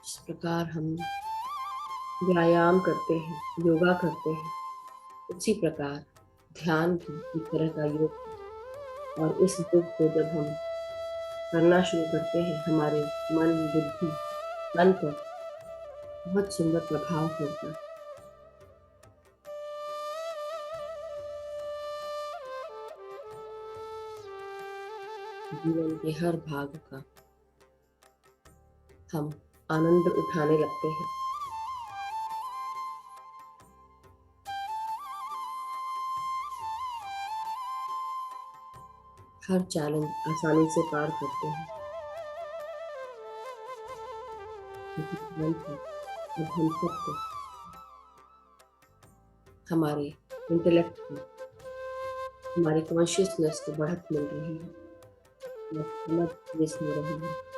जिस प्रकार हम व्यायाम करते हैं, योगा करते हैं, उसी प्रकार ध्यान भी एक तरह का योग है। और इस योग को जब हम करना शुरू करते हैं, हमारे मन, बुद्धि, मन पर बहुत सुंदर प्रभाव पड़ता है। जीवन के हर भाग का हम आनंद उठाने लगते हैं। हर चैलेंज आसानी से पार करते हैं। क्योंकि talent है। अब हम सबको हमारे इंटेलेक्ट को, हमारे कॉन्शियसनेस को बढ़त मिल रही है, समझ बेस हो रही है।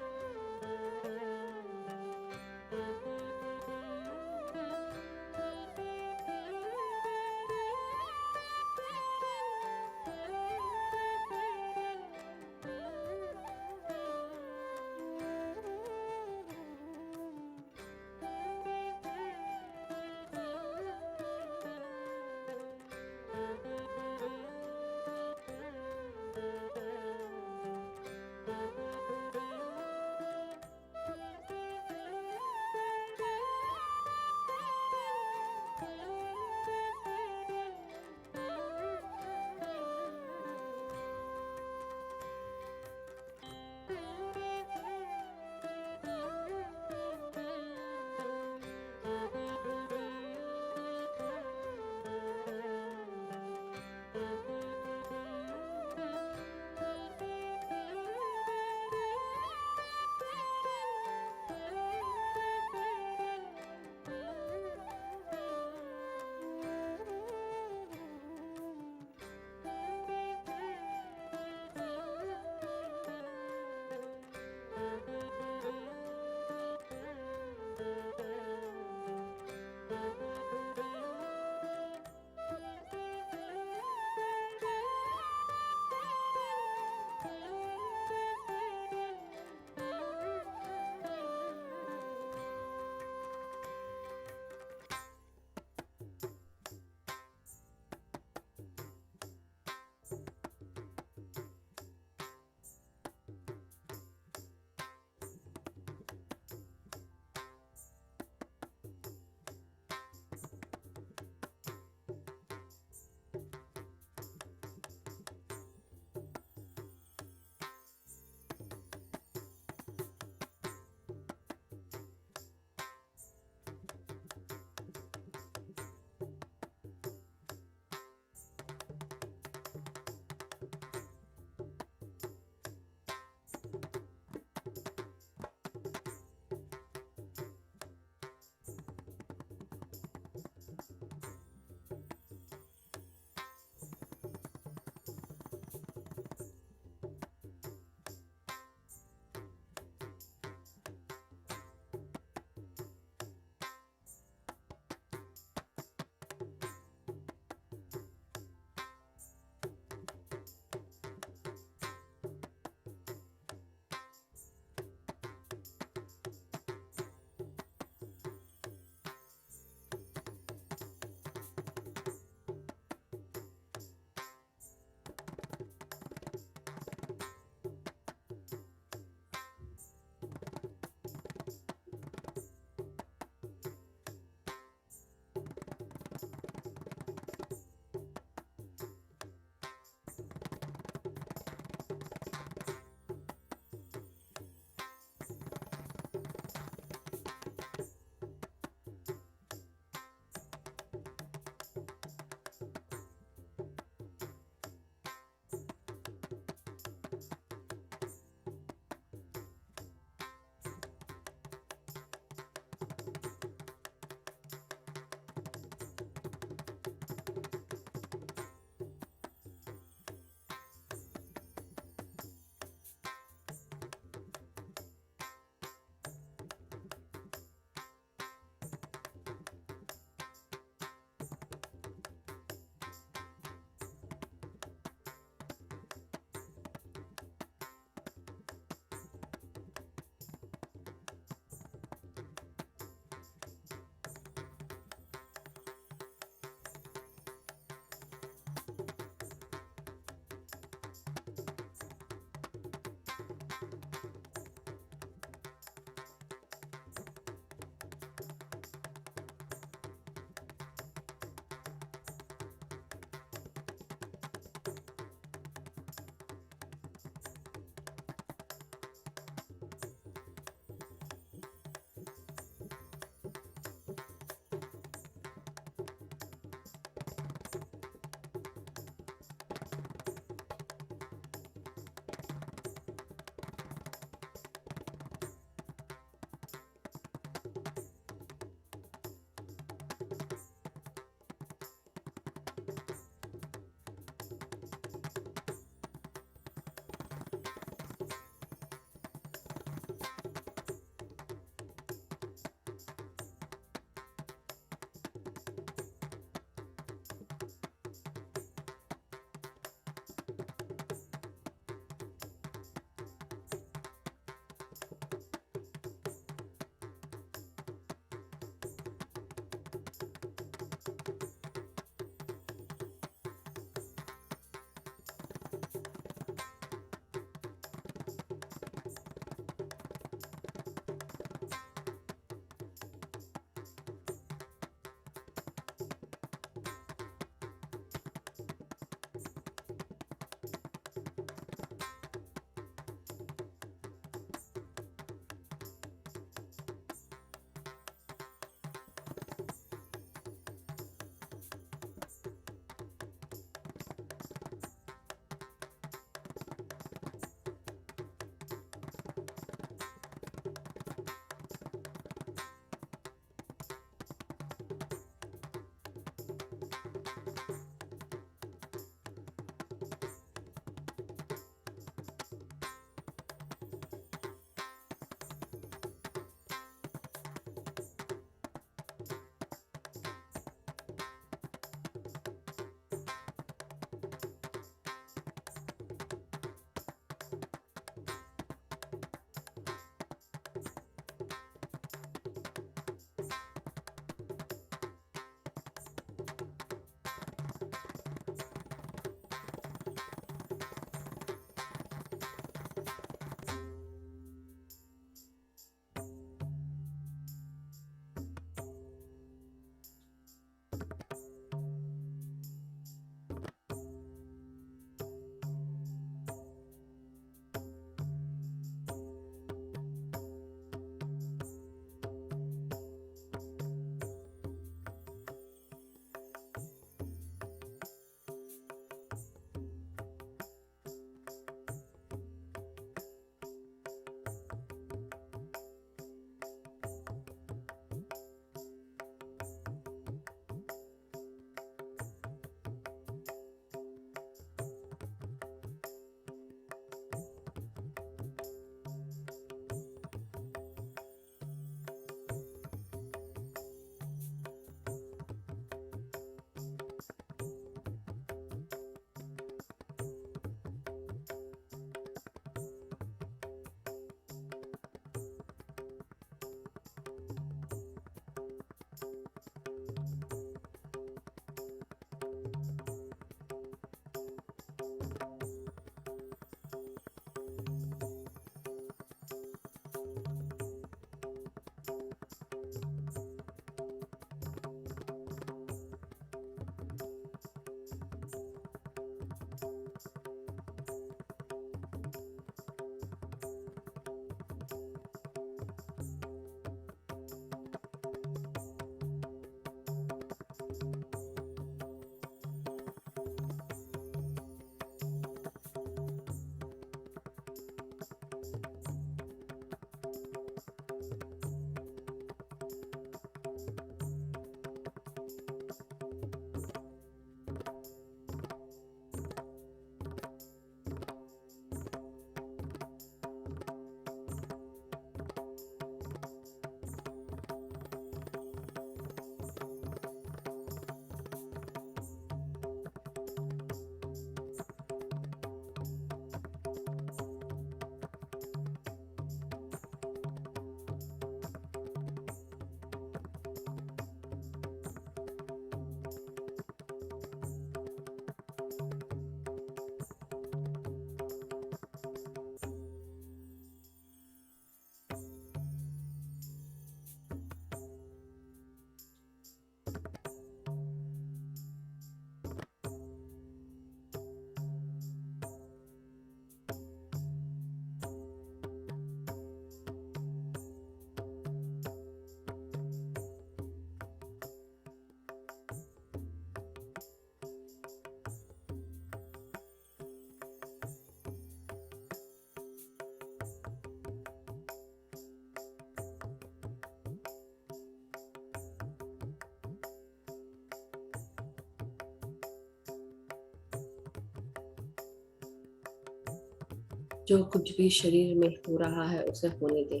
जो कुछ भी शरीर में हो रहा है उसे होने दे।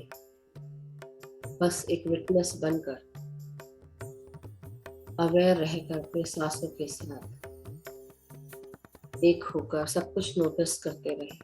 बस एक विटनेस बनकर, अवेयर रहकर अपने सांसों के साथ एक होकर सब कुछ नोटिस करते रहे।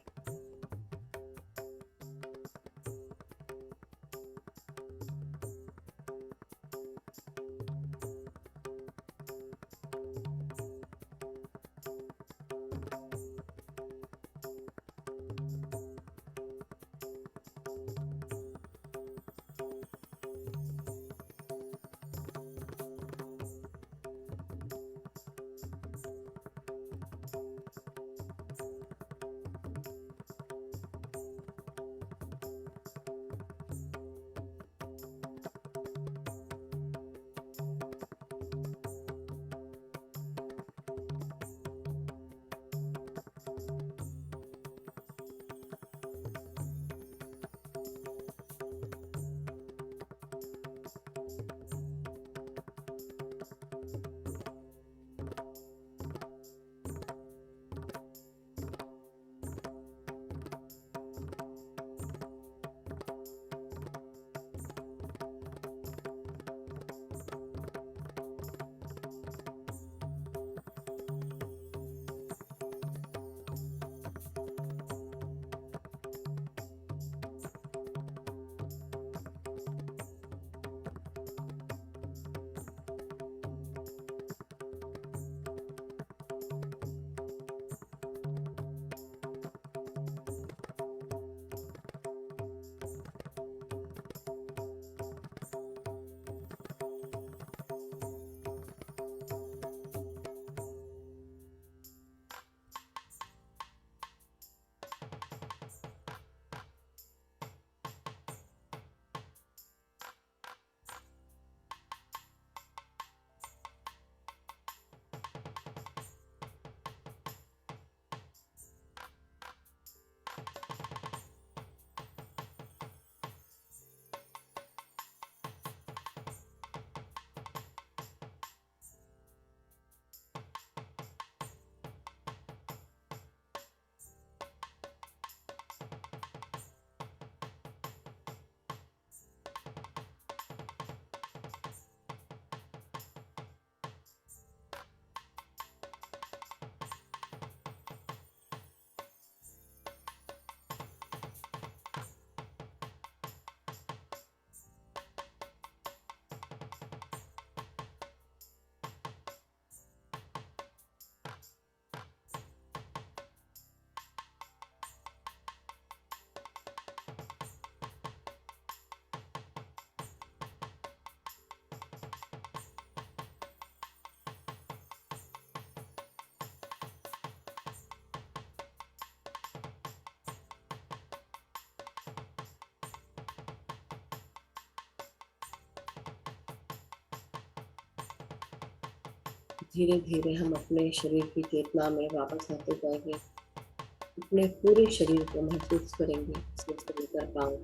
धीरे धीरे हम अपने शरीर की चेतना में वापस आते जाएंगे। अपने पूरे शरीर को महसूस करेंगे, सिर से लेकर पाँव।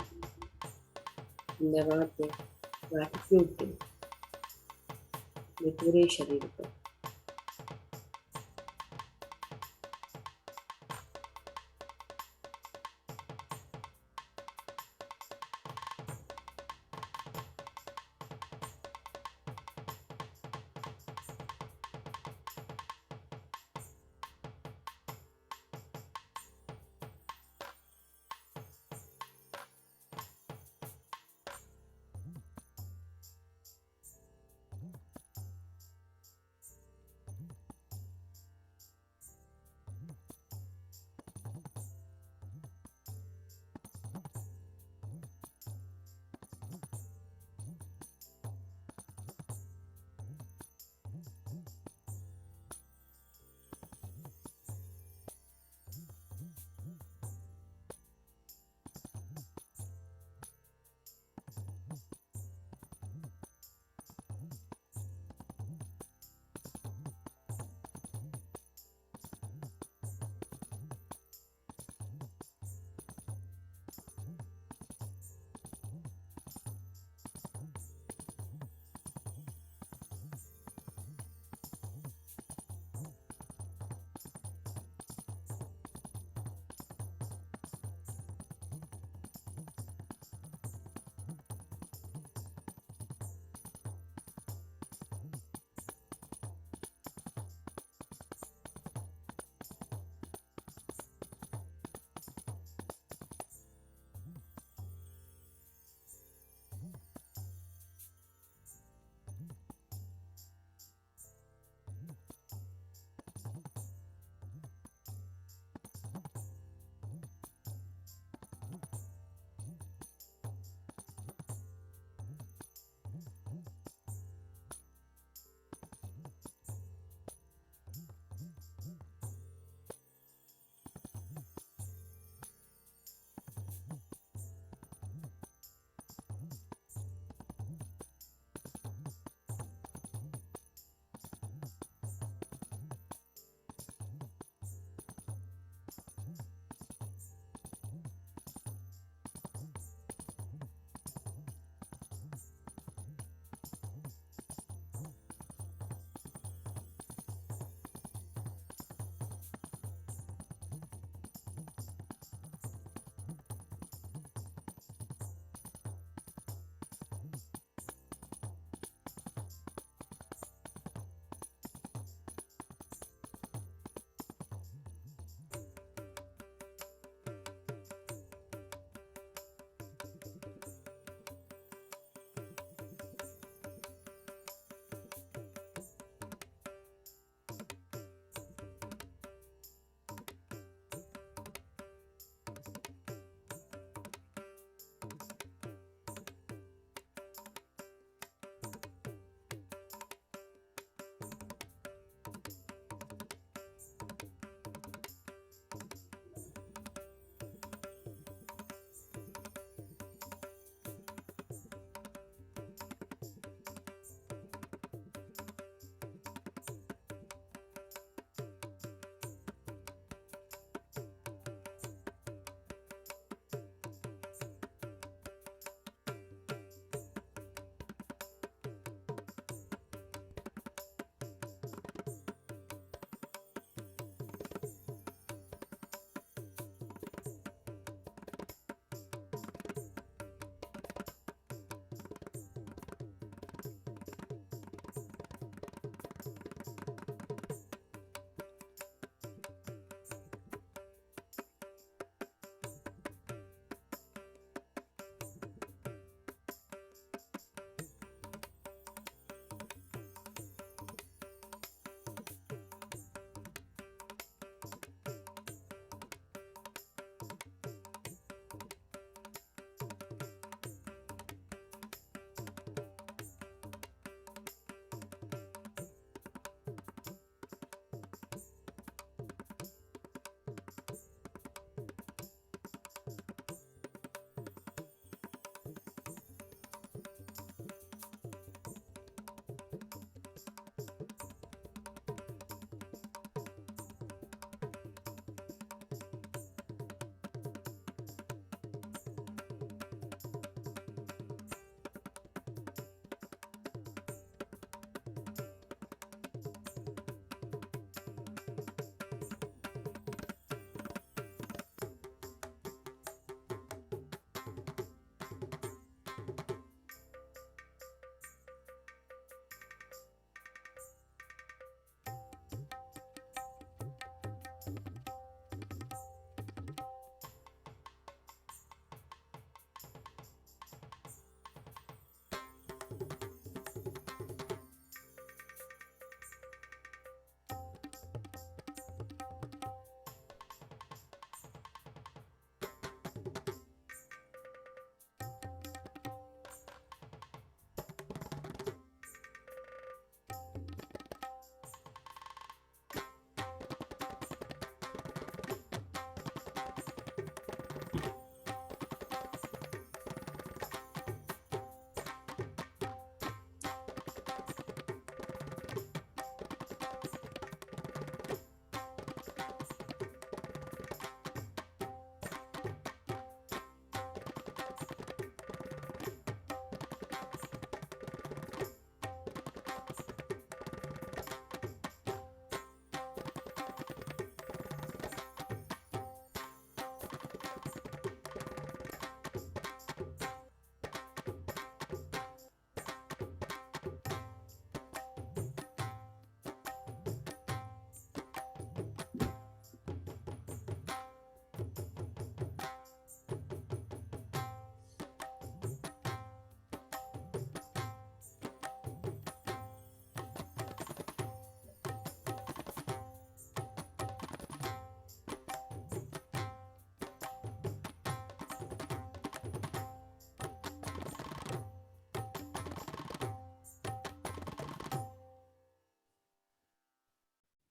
धन्यवाद दें, ग्रैटिट्यूड दें अपने पूरे शरीर को।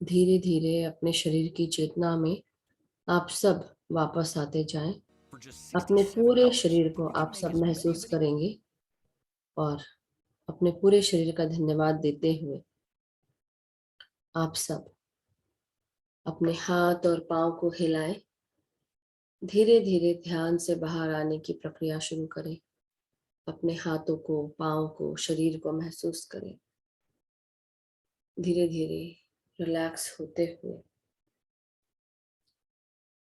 धीरे धीरे अपने शरीर की चेतना में आप सब वापस आते जाएं। अपने पूरे शरीर को आप सब महसूस करेंगे और अपने पूरे शरीर का धन्यवाद देते हुए आप सब अपने हाथ और पांव को हिलाएं। धीरे धीरे ध्यान से बाहर आने की प्रक्रिया शुरू करें। अपने हाथों को, पांव को, शरीर को महसूस करें। धीरे धीरे रिलैक्स होते हुए,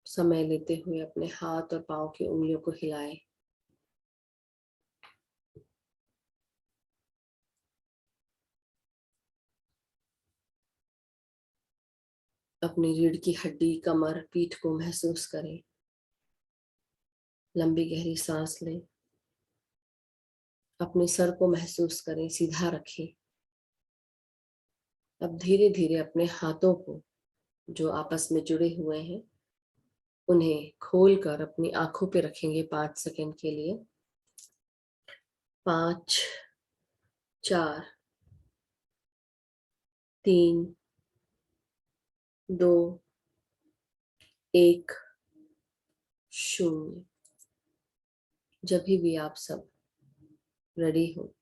समय लेते हुए अपने हाथ और पांव की उंगलियों को हिलाएं। अपनी रीढ़ की हड्डी, कमर, पीठ को महसूस करें। लंबी गहरी सांस लें। अपने सर को महसूस करें, सीधा रखें। अब धीरे धीरे अपने हाथों को जो आपस में जुड़े हुए हैं उन्हें खोलकर अपनी आंखों पे रखेंगे 5 सेकंड के लिए। 5, 4, 3, 2, 1, 0। जब भी आप सब रेडी हो,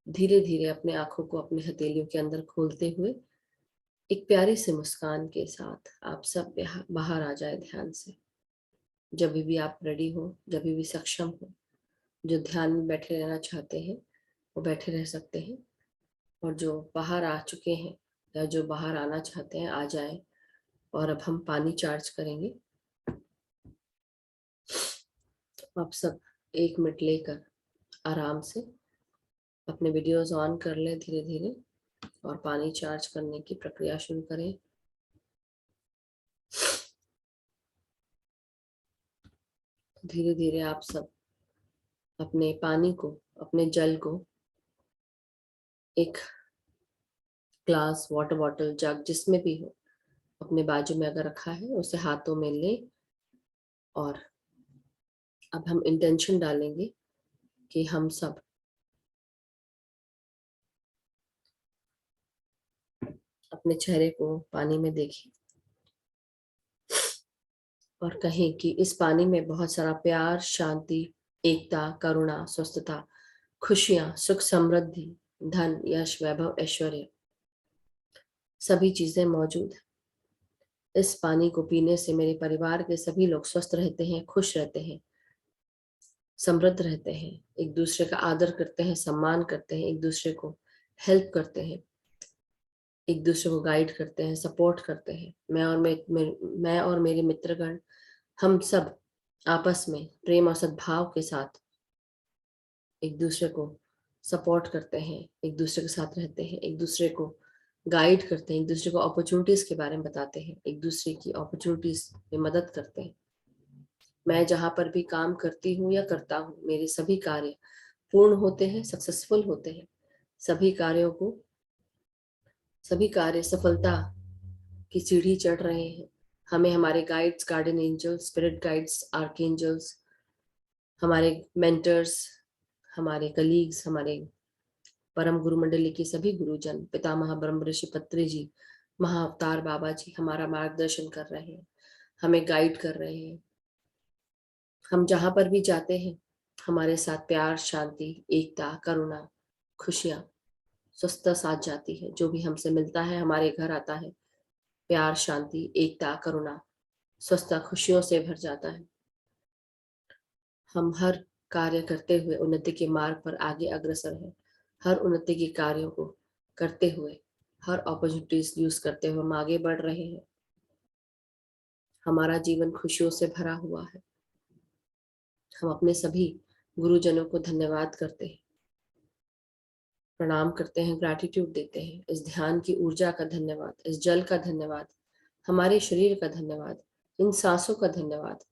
धीरे धीरे अपने आंखों को अपनी हथेलियों के अंदर खोलते हुए एक प्यारी सी मुस्कान के साथ आप सब बाहर आ जाए ध्यान से। जब भी आप रेडी हो, जब भी सक्षम हो, जो ध्यान में बैठे रहना चाहते हैं वो बैठे रह सकते हैं, और जो बाहर आ चुके हैं या जो बाहर आना चाहते हैं आ जाएं। और अब हम पानी चार्ज करेंगे। तो आप सब 1 मिनट लेकर आराम से अपने वीडियोस ऑन कर लें धीरे धीरे और पानी चार्ज करने की प्रक्रिया शुरू करें। धीरे धीरे आप सब अपने पानी को, अपने जल को एक ग्लास, वाटर बॉटल, जग, जिसमें भी हो, अपने बाजू में अगर रखा है उसे हाथों में लें। और अब हम इंटेंशन डालेंगे कि हम सब अपने चेहरे को पानी में देखें और कहें कि इस पानी में बहुत सारा प्यार, शांति, एकता, करुणा, स्वस्थता, खुशियां, सुख, समृद्धि, धन, यश, वैभव, ऐश्वर्य, सभी चीजें मौजूद है। इस पानी को पीने से मेरे परिवार के सभी लोग स्वस्थ रहते हैं, खुश रहते हैं, समृद्ध रहते हैं, एक दूसरे का आदर करते हैं, सम्मान करते हैं, एक दूसरे को हेल्प करते हैं, एक दूसरे को गाइड करते हैं, सपोर्ट करते हैं। मैं और मेरे मित्रगण, हम सब आपस में प्रेम और सद्भाव के साथ एक दूसरे को सपोर्ट करते हैं, एक दूसरे के साथ रहते हैं, एक दूसरे को गाइड करते हैं, एक दूसरे को अपॉर्चुनिटीज के बारे में बताते हैं, एक दूसरे की अपॉर्चुनिटीज में मदद करते हैं। मैं जहां पर भी काम करती हूँ या करता हूँ, मेरे सभी कार्य पूर्ण होते हैं, सक्सेसफुल होते हैं। सभी कार्य सफलता की सीढ़ी चढ़ रहे हैं। हमें हमारे guides, guardian angels, spirit guides, archangels, हमारे मेंटर्स, हमारे कलीग्स, हमारे परम गुरु मंडली के सभी गुरुजन, पितामह ब्रह्म ऋषि पत्री जी, महाअवतार बाबा जी हमारा मार्गदर्शन कर रहे हैं, हमें गाइड कर रहे हैं। हम जहां पर भी जाते हैं हमारे साथ प्यार, शांति, एकता, करुणा, खुशियां, स्वस्थता साथ जाती है। जो भी हमसे मिलता है, हमारे घर आता है, प्यार, शांति, एकता, करुणा, स्वस्थता, खुशियों से भर जाता है। हम हर कार्य करते हुए उन्नति के मार्ग पर आगे अग्रसर हैं। हर उन्नति के कार्यों को करते हुए, हर अपॉर्चुनिटीज यूज करते हुए हम आगे बढ़ रहे हैं। हमारा जीवन खुशियों से भरा हुआ है। हम अपने सभी गुरुजनों को धन्यवाद करते हैं, प्रणाम करते हैं, ग्रैटिट्यूड देते हैं। इस ध्यान की ऊर्जा का धन्यवाद, इस जल का धन्यवाद, हमारे शरीर का धन्यवाद, इन सांसों का धन्यवाद,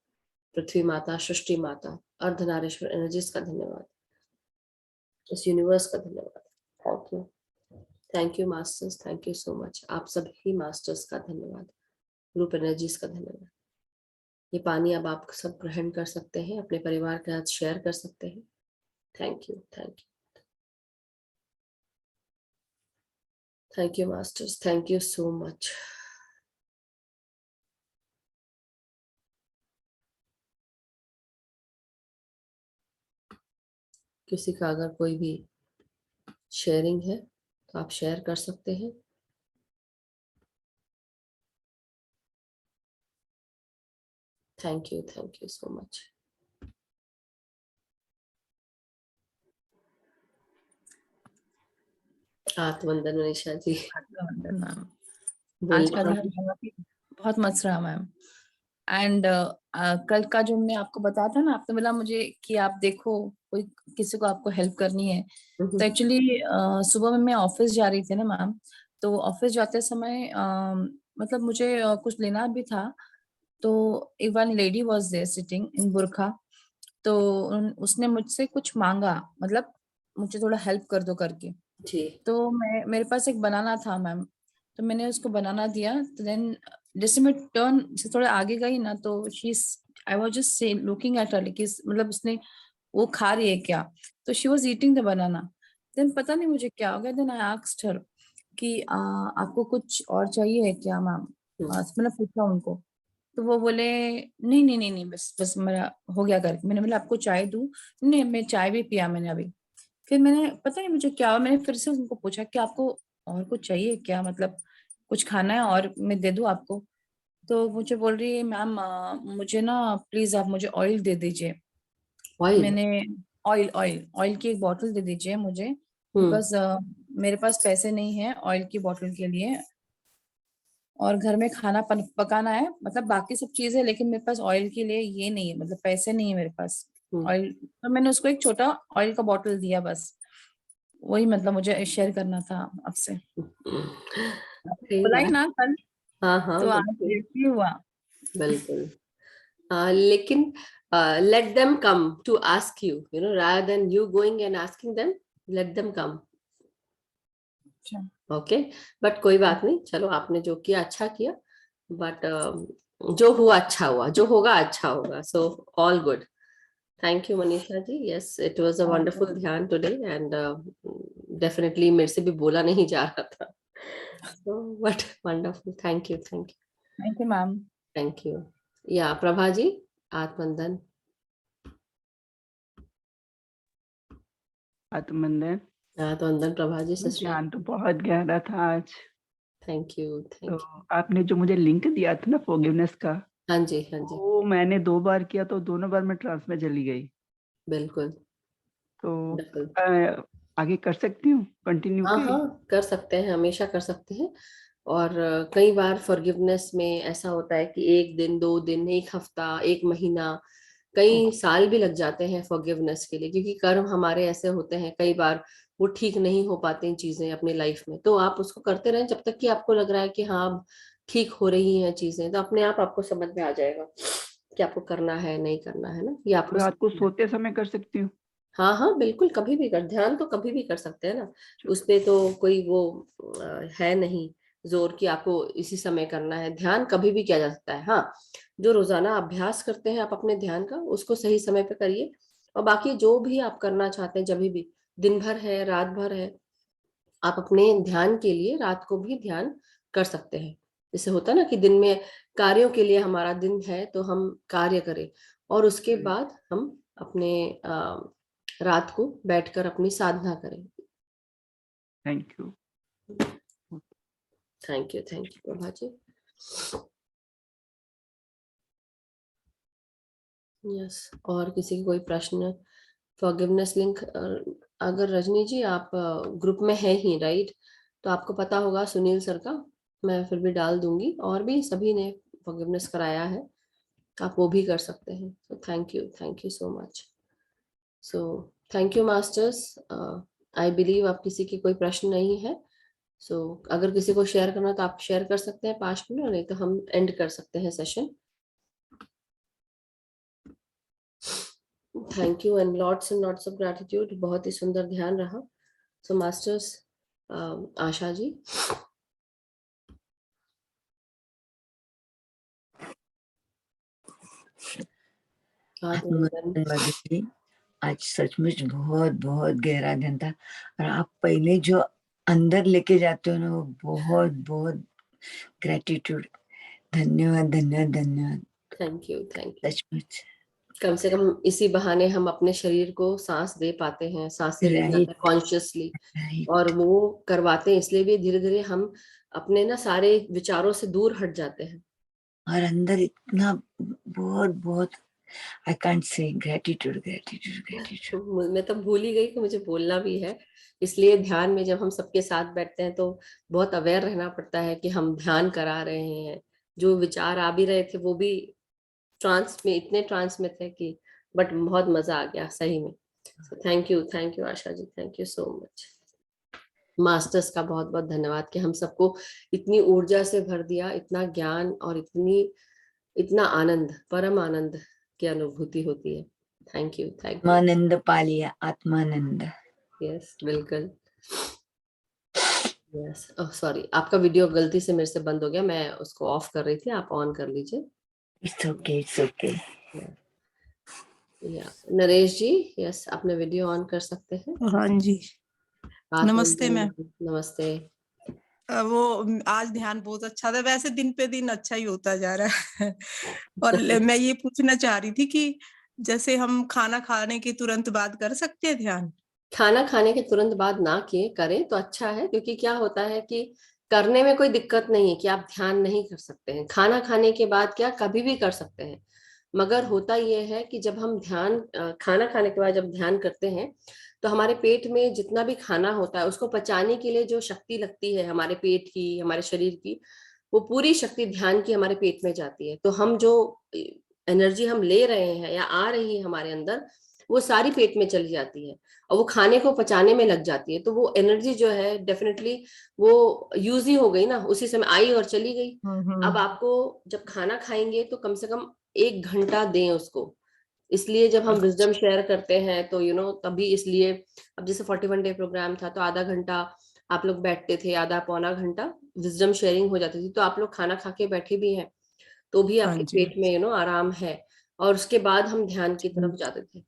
पृथ्वी माता, सृष्टि माता, अर्धनारीश्वर एनर्जीज का धन्यवाद, इस यूनिवर्स का धन्यवाद। Thank you, thank you masters, thank you so much. आप सभी मास्टर्स का धन्यवाद, ग्रुप एनर्जीज का धन्यवाद। ये पानी अब आप सब ग्रहण कर सकते हैं, अपने परिवार के साथ शेयर कर सकते हैं। Thank you, thank you, thank you masters, thank you so much. किसी का अगर कोई भी शेयरिंग है तो आप शेयर कर सकते हैं। Thank you so much. आत्मवंदन मनीषा जी, आत्मवंदन मैम। बोलिए आज का दिन बहुत मस्त रहा मैम। एंड कल का जो मैं आपको बताया था ना, आपने बोला मुझे कि आप देखो कोई किसी को आपको हेल्प करनी है, तो एक्चुअली सुबह में मैं ऑफिस जा रही थी ना मैम, तो ऑफिस जाते समय मतलब मुझे कुछ लेना भी था, तो एक one lady was there sitting in बुरखा, तो उसने मुझसे कुछ मांगा, मतलब मुझे थोड़ा हेल्प कर दो करके। जी। तो मेरे पास एक बनाना था मैम, तो मैंने उसको बनाना दिया। तो देन जैसे मैं टर्न से थोड़ा आगे गई ना, तो she I was just say looking at her, कि मतलब उसने वो खा रही है क्या, तो she was eating the banana. Then पता नहीं मुझे क्या हो गया, देन आई आस्क्ड हर कि आपको कुछ और चाहिए है क्या मैम, मैंने पूछा उनको, तो वो बोले नहीं नहीं नहीं नहीं, बस बस मेरा हो गया करके। मैंने बोला आपको चाय दूं? नहीं, मैं चाय भी पिया मैंने अभी। फिर मैंने पता नहीं मुझे क्या हुआ, मैंने फिर से उनको पूछा कि आपको और कुछ चाहिए क्या, मतलब कुछ खाना है और मैं दे दूं आपको? तो मुझे बोल रही है मैम मुझे ना प्लीज आप मुझे ऑयल दे दीजिए। ऑयल? मैंने ऑयल ऑयल ऑयल की एक बोतल दे दीजिए मुझे, हम्म। बिकॉज मेरे पास पैसे नहीं है ऑयल की बोतल के लिए, और घर में खाना पकाना है, मतलब बाकी सब चीजें है, लेकिन मेरे पास ऑयल के लिए ये नहीं है, मतलब पैसे नहीं है मेरे पास ऑयल। तो मैंने उसको एक छोटा ऑयल का बोतल दिया बस, वही मतलब मुझे शेयर करना था आपसे। सही बुलाई बात। ना कल, हाँ हाँ तो आज बिल्कुल ऐसे ही हुआ। बिल्कुल। लेकिन let them come to ask you, rather than you going and asking them, let them come. अच्छा, ओके। बट कोई बात नहीं, चलो आपने जो किया अच्छा किया, बट जो हुआ अच्छा हुआ, जो होगा अच्छा होगा, so all good. Thank you Manisha ji. Yes, it was a wonderful dhyan today, and definitely मेरे से भी बोला नहीं जा रहा था, so but wonderful. Thank you ma'am. Thank you. Yeah Prabha जी, आत्मवंदन। आत्मवंदन। आत्मवंदन प्रभा जी, ससुराल। ध्यान तो बहुत गहरा था आज। थैंक यू तो आपने जो मुझे लिंक दिया था ना फॉरगिवनेस का, हाँ जी हाँ जी, वो मैंने 2 बार किया, तो दोनों बार मैं ट्रांस में चली गई। बिल्कुल। तो बिल्कुल। आगे कर सकती हूँ कंटिन्यू हाँ की? हाँ, कर सकते हैं, हमेशा कर सकते हैं। और कई बार फॉरगिवनेस में ऐसा होता है कि 1 दिन, 2 दिन, 1 हफ्ता, 1 महीना, कई साल भी लग जाते हैं फॉरगिवनेस के लिए, क्योंकि कर्म हमारे ऐसे होते हैं कई बार वो ठीक नहीं हो पाते हैं चीजें अपनी लाइफ में। तो आप उसको करते रहें जब तक कि आपको लग रहा है कि हाँ अब ठीक हो रही हैं चीजें, तो अपने आप आपको समझ में आ जाएगा कि आपको करना है नहीं करना है ना, ये आपको रात को सोते समय कर सकती हूँ? हाँ हाँ बिल्कुल, कभी भी कर, ध्यान तो कभी भी कर सकते हैं ना, उसपे तो कोई वो है नहीं जोर कि आपको इसी समय करना है। ध्यान कभी भी किया जा सकता है। हाँ, जो रोजाना अभ्यास करते हैं आप अपने ध्यान का, उसको सही समय पे करिए। और बाकी जो भी आप करना चाहते हैं, जब भी, दिन भर है, रात भर है, आप अपने ध्यान के लिए रात को भी ध्यान कर सकते हैं। जैसे होता है ना कि दिन में कार्यों के लिए हमारा दिन है तो हम कार्य करें, और उसके बाद हम अपने रात को बैठकर अपनी साधना करें। Thank you. Thank you Prabha ji. Yes, और किसी की कोई प्रश्न? फॉरगिवनेस लिंक अगर रजनी जी आप ग्रुप में है ही, राइट, तो आपको पता होगा सुनील सर का, मैं फिर भी डाल दूंगी, और भी सभी ने फॉरगिवनेस कराया है, आप वो भी कर सकते हैं। So thank you so much. So thank you masters. I believe आप किसी की कोई प्रश्न नहीं है। सो अगर किसी को शेयर करना तो आप शेयर कर सकते हैं 5 मिनट, नहीं तो हम एंड कर सकते हैं session. Thank you and lots of gratitude, बहुत ही सुंदर ध्यान रहा। सो मास्टर्स, आशा जी। मधु जी, आज सचमुच बहुत बहुत गहरा ध्यान था, और आप पहले जो अंदर लेके जाते हो ना, वो बहुत बहुत ग्रेटिट्यूड। धन्यवाद धन्यवाद धन्यवाद, थैंक यू सचमुच। कम से कम इसी बहाने हम अपने शरीर को सांस दे पाते हैं, सांसें ले जाते हैं राइट कॉन्शियसली, राइट और वो करवाते हैं, इसलिए भी धीरे धीरे हम अपने ना सारे विचारों से दूर हट जाते हैं। और अंदर इतना बहुत बहुत I can't say gratitude gratitude gratitude. मैं तो भूल ही गई कि मुझे बोलना भी है, इसलिए ध्यान में जब हम सबके साथ बैठते हैं तो बहुत अवेयर रहना पड़ता है कि हम ध्यान करा रहे हैं। जो विचार आ भी रहे थे वो भी ट्रांस में, इतने ट्रांस में थे कि बट बहुत मजा आ गया सही में। Thank you Asha ji, thank you so much. Masters का बहुत बहुत धन्यवाद कि हम सबको इतनी ऊर्जा से भर दिया, इतना ज्ञान और इतना आनंद, परम आनंद की अनुभूति होती है। Thank you. आत्मानंद पा लिया, आत्मानंद। यस बिल्कुल। यस सॉरी, आपका वीडियो गलती से मेरे से बंद हो गया, मैं उसको ऑफ कर रही थी, आप ऑन कर लीजिए। It's okay it's okay. या नरेश जी, यस आपने वीडियो ऑन कर सकते हैं। हाँ जी, बात नमस्ते मैम। नमस्ते। वो आज ध्यान बहुत अच्छा था, वैसे दिन पे दिन अच्छा ही होता जा रहा है। और मैं ये पूछना चाह रही थी कि जैसे हम खाना खाने के तुरंत बाद कर सकते हैं ध्यान? खाना खाने के तुरंत बाद ना किए करें तो अच्छा है, क्योंकि क्या होता है कि करने में कोई दिक्कत नहीं है कि आप ध्यान नहीं कर सकते हैं। खाना खाने के बाद क्या कभी भी कर सकते हैं, मगर होता यह है कि जब हम खाना खाने के बाद जब ध्यान करते हैं तो हमारे पेट में जितना भी खाना होता है उसको पचाने के लिए जो शक्ति लगती है हमारे पेट की, हमारे शरीर की, वो पूरी शक्ति ध्यान की हमारे पेट में जाती है। तो हम जो एनर्जी हम ले रहे हैं या आ रही है हमारे अंदर, वो सारी पेट में चली जाती है और वो खाने को पचाने में लग जाती है। तो वो एनर्जी जो है डेफिनेटली वो यूज ही हो गई ना, उसी समय आई और चली गई। अब आपको जब खाना खाएंगे तो कम से कम 1 घंटा दें उसको। इसलिए जब हम विजडम शेयर करते हैं तो तभी, इसलिए अब जैसे 41 डे प्रोग्राम था तो आधा घंटा आप लोग बैठते थे, आधा पौना घंटा विजडम शेयरिंग हो जाती थी। तो आप लोग खाना खा के बैठे भी हैं तो भी हाँ आपके जी। पेट में आराम है, और उसके बाद हम ध्यान की तरफ जाते थे।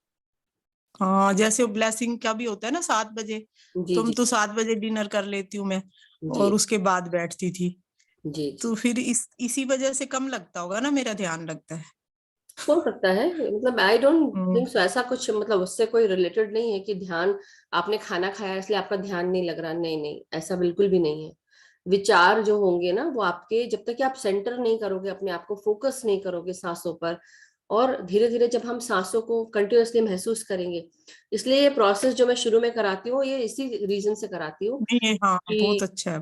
हाँ, जैसे वो ब्लेसिंग का भी होता है ना 7 बजे, जी तुम जी तो 7 बजे डिनर कर लेती हूँ मैं, जी और उसके बाद बैठती थी। जी जी। तो फिर इसी वजह से कम लगता होगा ना, मेरा ध्यान लगता है। हो सकता है, मतलब I don't hmm. Think so, ऐसा कुछ मतलब उससे कोई रिलेटेड नहीं है कि ध्यान, आपने खाना खाया इसलिए आपका ध्यान नहीं लग रहा, नहीं नहीं, ऐसा बिल्कुल भी नहीं है। विचार जो होंगे ना वो आपके, जब तक कि आप सेंटर नहीं करोगे, अपने आप को फोकस नहीं करोगे सांसों पर, और धीरे धीरे जब हम सांसों को कंटिन्यूअसली महसूस करेंगे, इसलिए ये प्रोसेस जो मैं शुरू में कराती हूँ ये इसी रीजन से कराती हूँ नहीं, हाँ बहुत कि अच्छा है।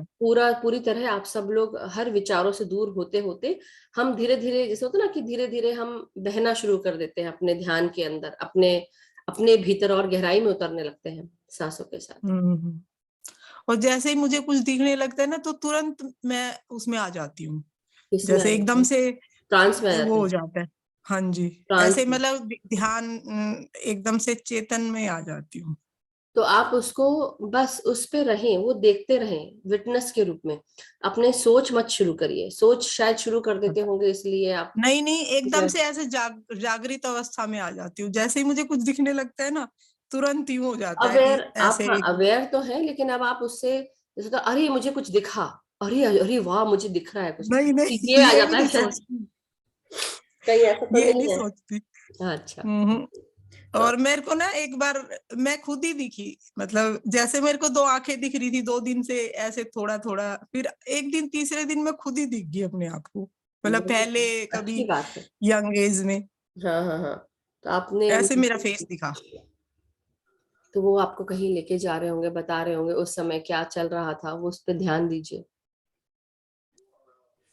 पूरी तरह आप सब लोग हर विचारों से दूर होते होते हम धीरे धीरे, जैसे होता ना कि धीरे धीरे हम बहना शुरू कर देते हैं अपने ध्यान के अंदर, अपने अपने भीतर और गहराई में उतरने लगते हैं सांसों के साथ। हम्म। और जैसे ही मुझे कुछ दिखने लगता है ना तो तुरंत मैं उसमें आ जाती हूँ, इसमें आ जैसे जाते एकदम हैं, से ट्रांस में आ वो जाते हो हैं, जाता है। हाँ जी, ट्रांस ऐसे में। मतलब ध्यान एकदम से चेतन में आ जाती हूँ। तो आप उसको बस उस पे रहें, वो देखते रहें विटनेस के रूप में। अपने सोच मत शुरू करिए, सोच शायद शुरू कर देते होंगे इसलिए आप। नहीं नहीं, एकदम से ऐसे जागृत अवस्था में आ जाती हूँ, जैसे ही मुझे कुछ दिखने लगता है ना तुरंत ही हो जाता है अवेयर, कि आप ऐसे। हाँ अवेयर तो है, लेकिन अब आप उससे जैसे तो अरे मुझे कुछ दिखा, अरे अरे वाह मुझे दिख रहा है कुछ, नहीं ये नहीं, आ ये भी जाता है नहीं शायद, सोचती, कहीं ऐसा तो ये नहीं नहीं है। सोचती। अच्छा। हम्म। तो और मेरे को ना एक बार मैं खुद ही दिखी, मतलब जैसे मेरे को 2 आंखें दिख रही थी 2 दिन से, ऐसे थोड़ा थोड़ा, फिर एक दिन तीसरे दिन मैं खुद ही दिख गई अपने आप को, मतलब पहले अच्छी कभी बात है। यंग एज में हाँ हाँ हाँ। तो आपने, ऐसे मेरा फेस दिखा। तो वो आपको कहीं लेके जा रहे होंगे, बता रहे होंगे उस समय क्या चल रहा था, वो उस पर ध्यान दीजिए।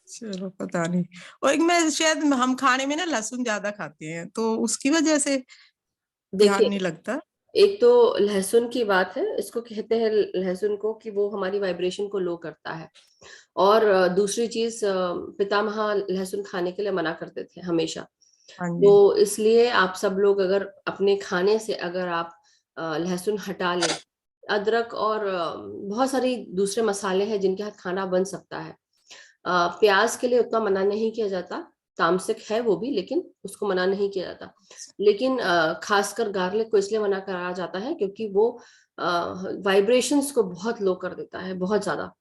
चलो पता नहीं। और एक मैं शायद हम खाने में ना लहसुन ज्यादा खाते हैं तो उसकी वजह से ध्यान नहीं देखिए, लगता। एक तो लहसुन की बात है, इसको कहते हैं लहसुन को कि वो हमारी वाइब्रेशन को लो करता है। और दूसरी चीज, पितामह लहसुन खाने के लिए मना करते थे हमेशा। हाँ जी। तो इसलिए आप सब लोग अगर अपने खाने से अगर आप लहसुन हटा लें, अदरक और बहुत सारी दूसरे मसाले हैं जिनके साथ खाना बन सकता है। प्याज के लिए उतना मना नहीं किया जाता, तामसिक है वो भी, लेकिन उसको मना नहीं किया जाता। लेकिन खासकर गार्लिक को इसलिए मना करा जाता है क्योंकि वो वाइब्रेशंस को बहुत लो कर देता है, बहुत ज्यादा।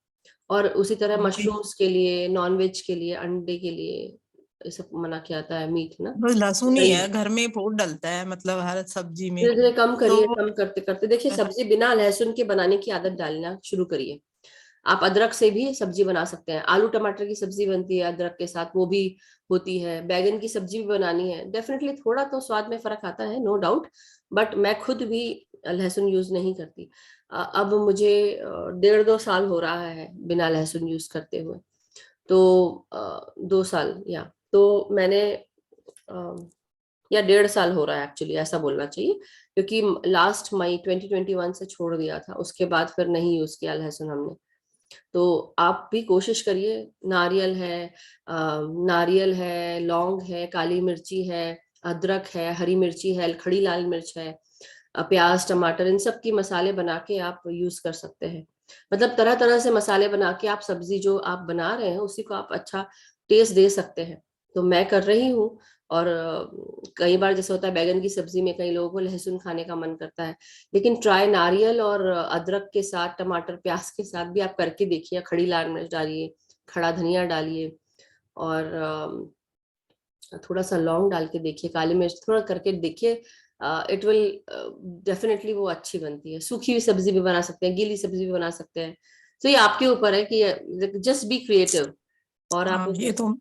और उसी तरह जी। मशरूम्स के लिए, नॉनवेज के लिए, अंडे के लिए, ये सब मना किया जाता है, मीट ना। बस लहसुन ही दही है, घर में बहुत डलता है मतलब हर सब्जी में। धीरे धीरे कम करिए, तो कम करते करते देखिए सब्जी बिना लहसुन के बनाने की आदत डालना शुरू करिए। आप अदरक से भी सब्जी बना सकते हैं, आलू टमाटर की सब्जी बनती है अदरक के साथ, वो भी होती है। बैगन की सब्जी भी बनानी है, डेफिनेटली थोड़ा तो स्वाद में फर्क आता है, नो डाउट, बट मैं खुद भी लहसुन यूज नहीं करती। अब मुझे 1.5-2 साल हो रहा है बिना लहसुन यूज करते हुए। तो 2 साल या तो मैंने या 1.5 साल हो रहा है एक्चुअली, ऐसा बोलना चाहिए, क्योंकि लास्ट मई 2021 से छोड़ दिया था, उसके बाद फिर नहीं यूज किया लहसुन हमने। तो आप भी कोशिश करिए। नारियल है, नारियल है, लौंग है, काली मिर्ची है, अदरक है, हरी मिर्ची है, खड़ी लाल मिर्च है, प्याज टमाटर, इन सब की मसाले बना के आप यूज कर सकते हैं। मतलब तरह तरह से मसाले बना के आप सब्जी जो आप बना रहे हैं उसी को आप अच्छा टेस्ट दे सकते हैं। तो मैं कर रही हूँ। और कई बार जैसे होता है बैगन की सब्जी में कई लोगों को लहसुन खाने का मन करता है, लेकिन ट्राई नारियल और अदरक के साथ, टमाटर प्याज के साथ भी आप करके देखिए। खड़ी लाल मिर्च डालिए, खड़ा धनिया डालिए, और थोड़ा सा लौंग डाल के देखिए, काली मिर्च थोड़ा करके देखिए। इट विल डेफिनेटली वो अच्छी बनती है। सूखी हुई सब्जी भी बना सकते हैं, गीली सब्जी भी बना सकते हैं। तो ये आपके ऊपर है कि जस्ट बी क्रिएटिव, और आप हाँ, ये तो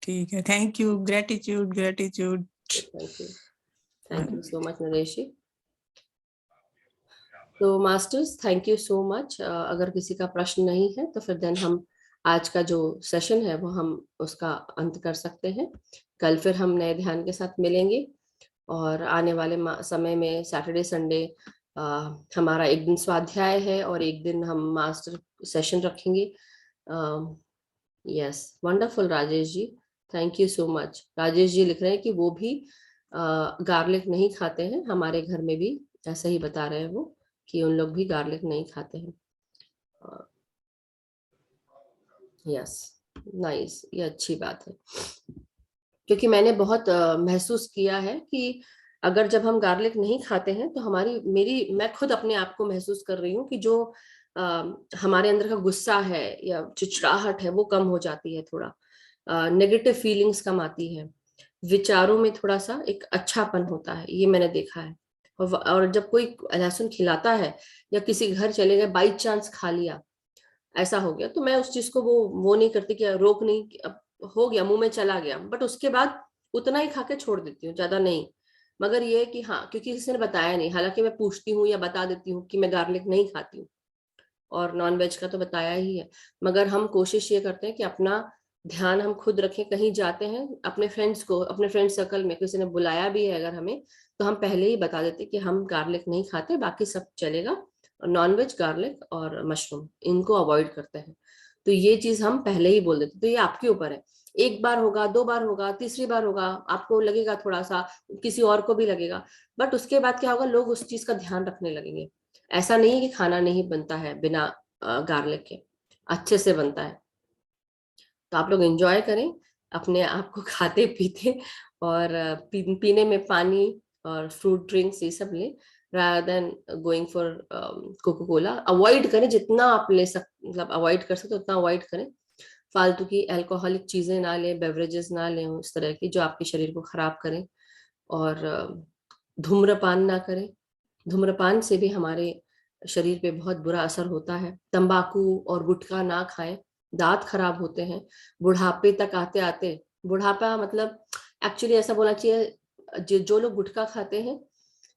ठीक है। Thank you, gratitude gratitude. Thank you so much Naresh ji. तो masters, thank you so much. अगर किसी का प्रश्न नहीं है तो फिर देन हम आज का जो सेशन है वो हम उसका अंत कर सकते हैं। कल फिर हम नए ध्यान के साथ मिलेंगे, और आने वाले समय में सैटरडे संडे हमारा एक दिन स्वाध्याय है और एक दिन हम मास्टर सेशन रखेंगे। Yes, wonderful Rajesh ji, thank you so much. Rajesh ji लिख रहे हैं कि वो भी गार्लिक नहीं खाते हैं, हमारे घर में भी ऐसा ही बता रहे हैं वो, कि उन लोग भी गार्लिक नहीं खाते हैं। यस, नाइस, ये अच्छी बात है, क्योंकि मैंने बहुत महसूस किया है कि अगर जब हम गार्लिक नहीं खाते हैं तो मैं खुद अपने आप को महसूस कर रही हूँ कि जो हमारे अंदर का गुस्सा है या चिड़चिड़ाहट है वो कम हो जाती है, थोड़ा नेगेटिव फीलिंग्स कम आती है, विचारों में थोड़ा सा एक अच्छापन होता है, ये मैंने देखा है। और जब कोई लहसुन खिलाता है या किसी घर चले गए बाई चांस खा लिया, ऐसा हो गया, तो मैं उस चीज को वो नहीं करती कि रोक नहीं, अब हो गया मुंह में चला गया, बट उसके बाद उतना ही खा के छोड़ देती हूँ, ज्यादा नहीं। मगर ये है कि हाँ, क्योंकि किसी ने बताया नहीं, हालांकि मैं पूछती हूँ या बता देती हूँ कि मैं गार्लिक नहीं खाती हूँ, और नॉन वेज का तो बताया ही है। मगर हम कोशिश ये करते हैं कि अपना ध्यान हम खुद रखें। कहीं जाते हैं अपने फ्रेंड्स को, अपने फ्रेंड सर्कल में किसी ने बुलाया भी है अगर हमें, तो हम पहले ही बता देते कि हम गार्लिक नहीं खाते, बाकी सब चलेगा, नॉन वेज गार्लिक और मशरूम इनको अवॉइड करते हैं। तो ये चीज हम पहले ही बोल देते। तो ये आपके ऊपर है, एक बार होगा, 2 बार होगा, तीसरी बार होगा, आपको लगेगा थोड़ा सा, किसी और को भी लगेगा, बट उसके बाद क्या होगा, लोग उस चीज का ध्यान रखने लगेंगे। ऐसा नहीं है कि खाना नहीं बनता है बिना गार्लिक के, अच्छे से बनता है। तो आप लोग एंजॉय करें अपने आप को खाते पीते, और पीने में पानी और फ्रूट ड्रिंक्स ये सब लें, rather than going for Coca Cola. Avoid करें जितना आप ले मतलब अवॉइड कर सकते उतना अवॉइड करें। फालतू की अल्कोहलिक चीजें ना लें, बेवरेजेस ना लें उस तरह की जो आपके शरीर को खराब करें, और धूम्रपान ना करें। धूम्रपान से भी हमारे शरीर पे बहुत बुरा असर होता है। तंबाकू और गुटखा ना खाएं, दांत खराब होते हैं बुढ़ापे तक आते आते। बुढ़ापा मतलब एक्चुअली ऐसा बोलना चाहिए, जो लोग गुटखा खाते हैं,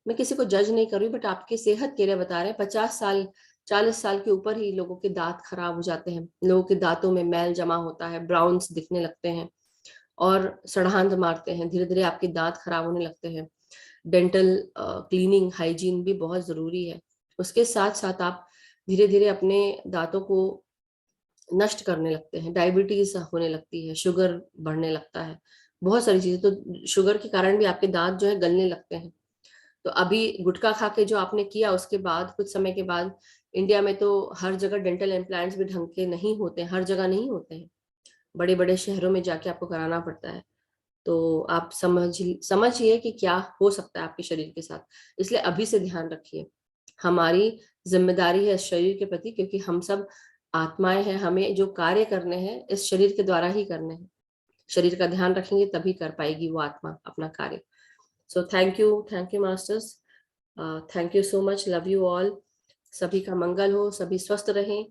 मैं किसी को जज नहीं कर रही, बट आपकी सेहत के लिए बता रहे हैं, 50 साल 40 साल के ऊपर ही लोगों के दांत खराब हो जाते हैं, लोगों के दांतों में मैल जमा होता है, ब्राउन्स दिखने लगते हैं और सड़हांद मारते हैं, धीरे धीरे आपके दांत खराब होने लगते हैं। डेंटल क्लीनिंग हाइजीन भी बहुत जरूरी है। उसके साथ साथ आप धीरे धीरे अपने दांतों को नष्ट करने लगते हैं, डायबिटीज होने लगती है, शुगर बढ़ने लगता है, बहुत सारी चीजें। तो शुगर के कारण भी आपके दांत जो है गलने लगते हैं। तो अभी गुटखा खा के जो आपने किया, उसके बाद कुछ समय के बाद इंडिया में तो हर जगह डेंटल इम्प्लांट्स भी ढंग के नहीं होते, हर जगह नहीं होते हैं, बड़े बड़े शहरों में जाके आपको कराना पड़ता है। तो आप समझिए कि क्या हो सकता है आपके शरीर के साथ। इसलिए अभी से ध्यान रखिए, हमारी जिम्मेदारी है इस शरीर के प्रति, क्योंकि हम सब आत्माएं हैं, हमें जो कार्य करने हैं इस शरीर के द्वारा ही करने हैं। शरीर का ध्यान रखेंगे तभी कर पाएगी वो आत्मा अपना कार्य। So thank you masters, thank you so much, love you all. सभी का मंगल हो, सभी स्वस्थ रहें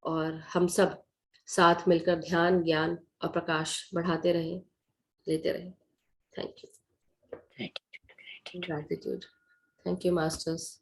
और हम सब साथ मिलकर ध्यान, ज्ञान और प्रकाश बढ़ाते रहें, लेते रहें। Thank you, gratitude. Thank you masters.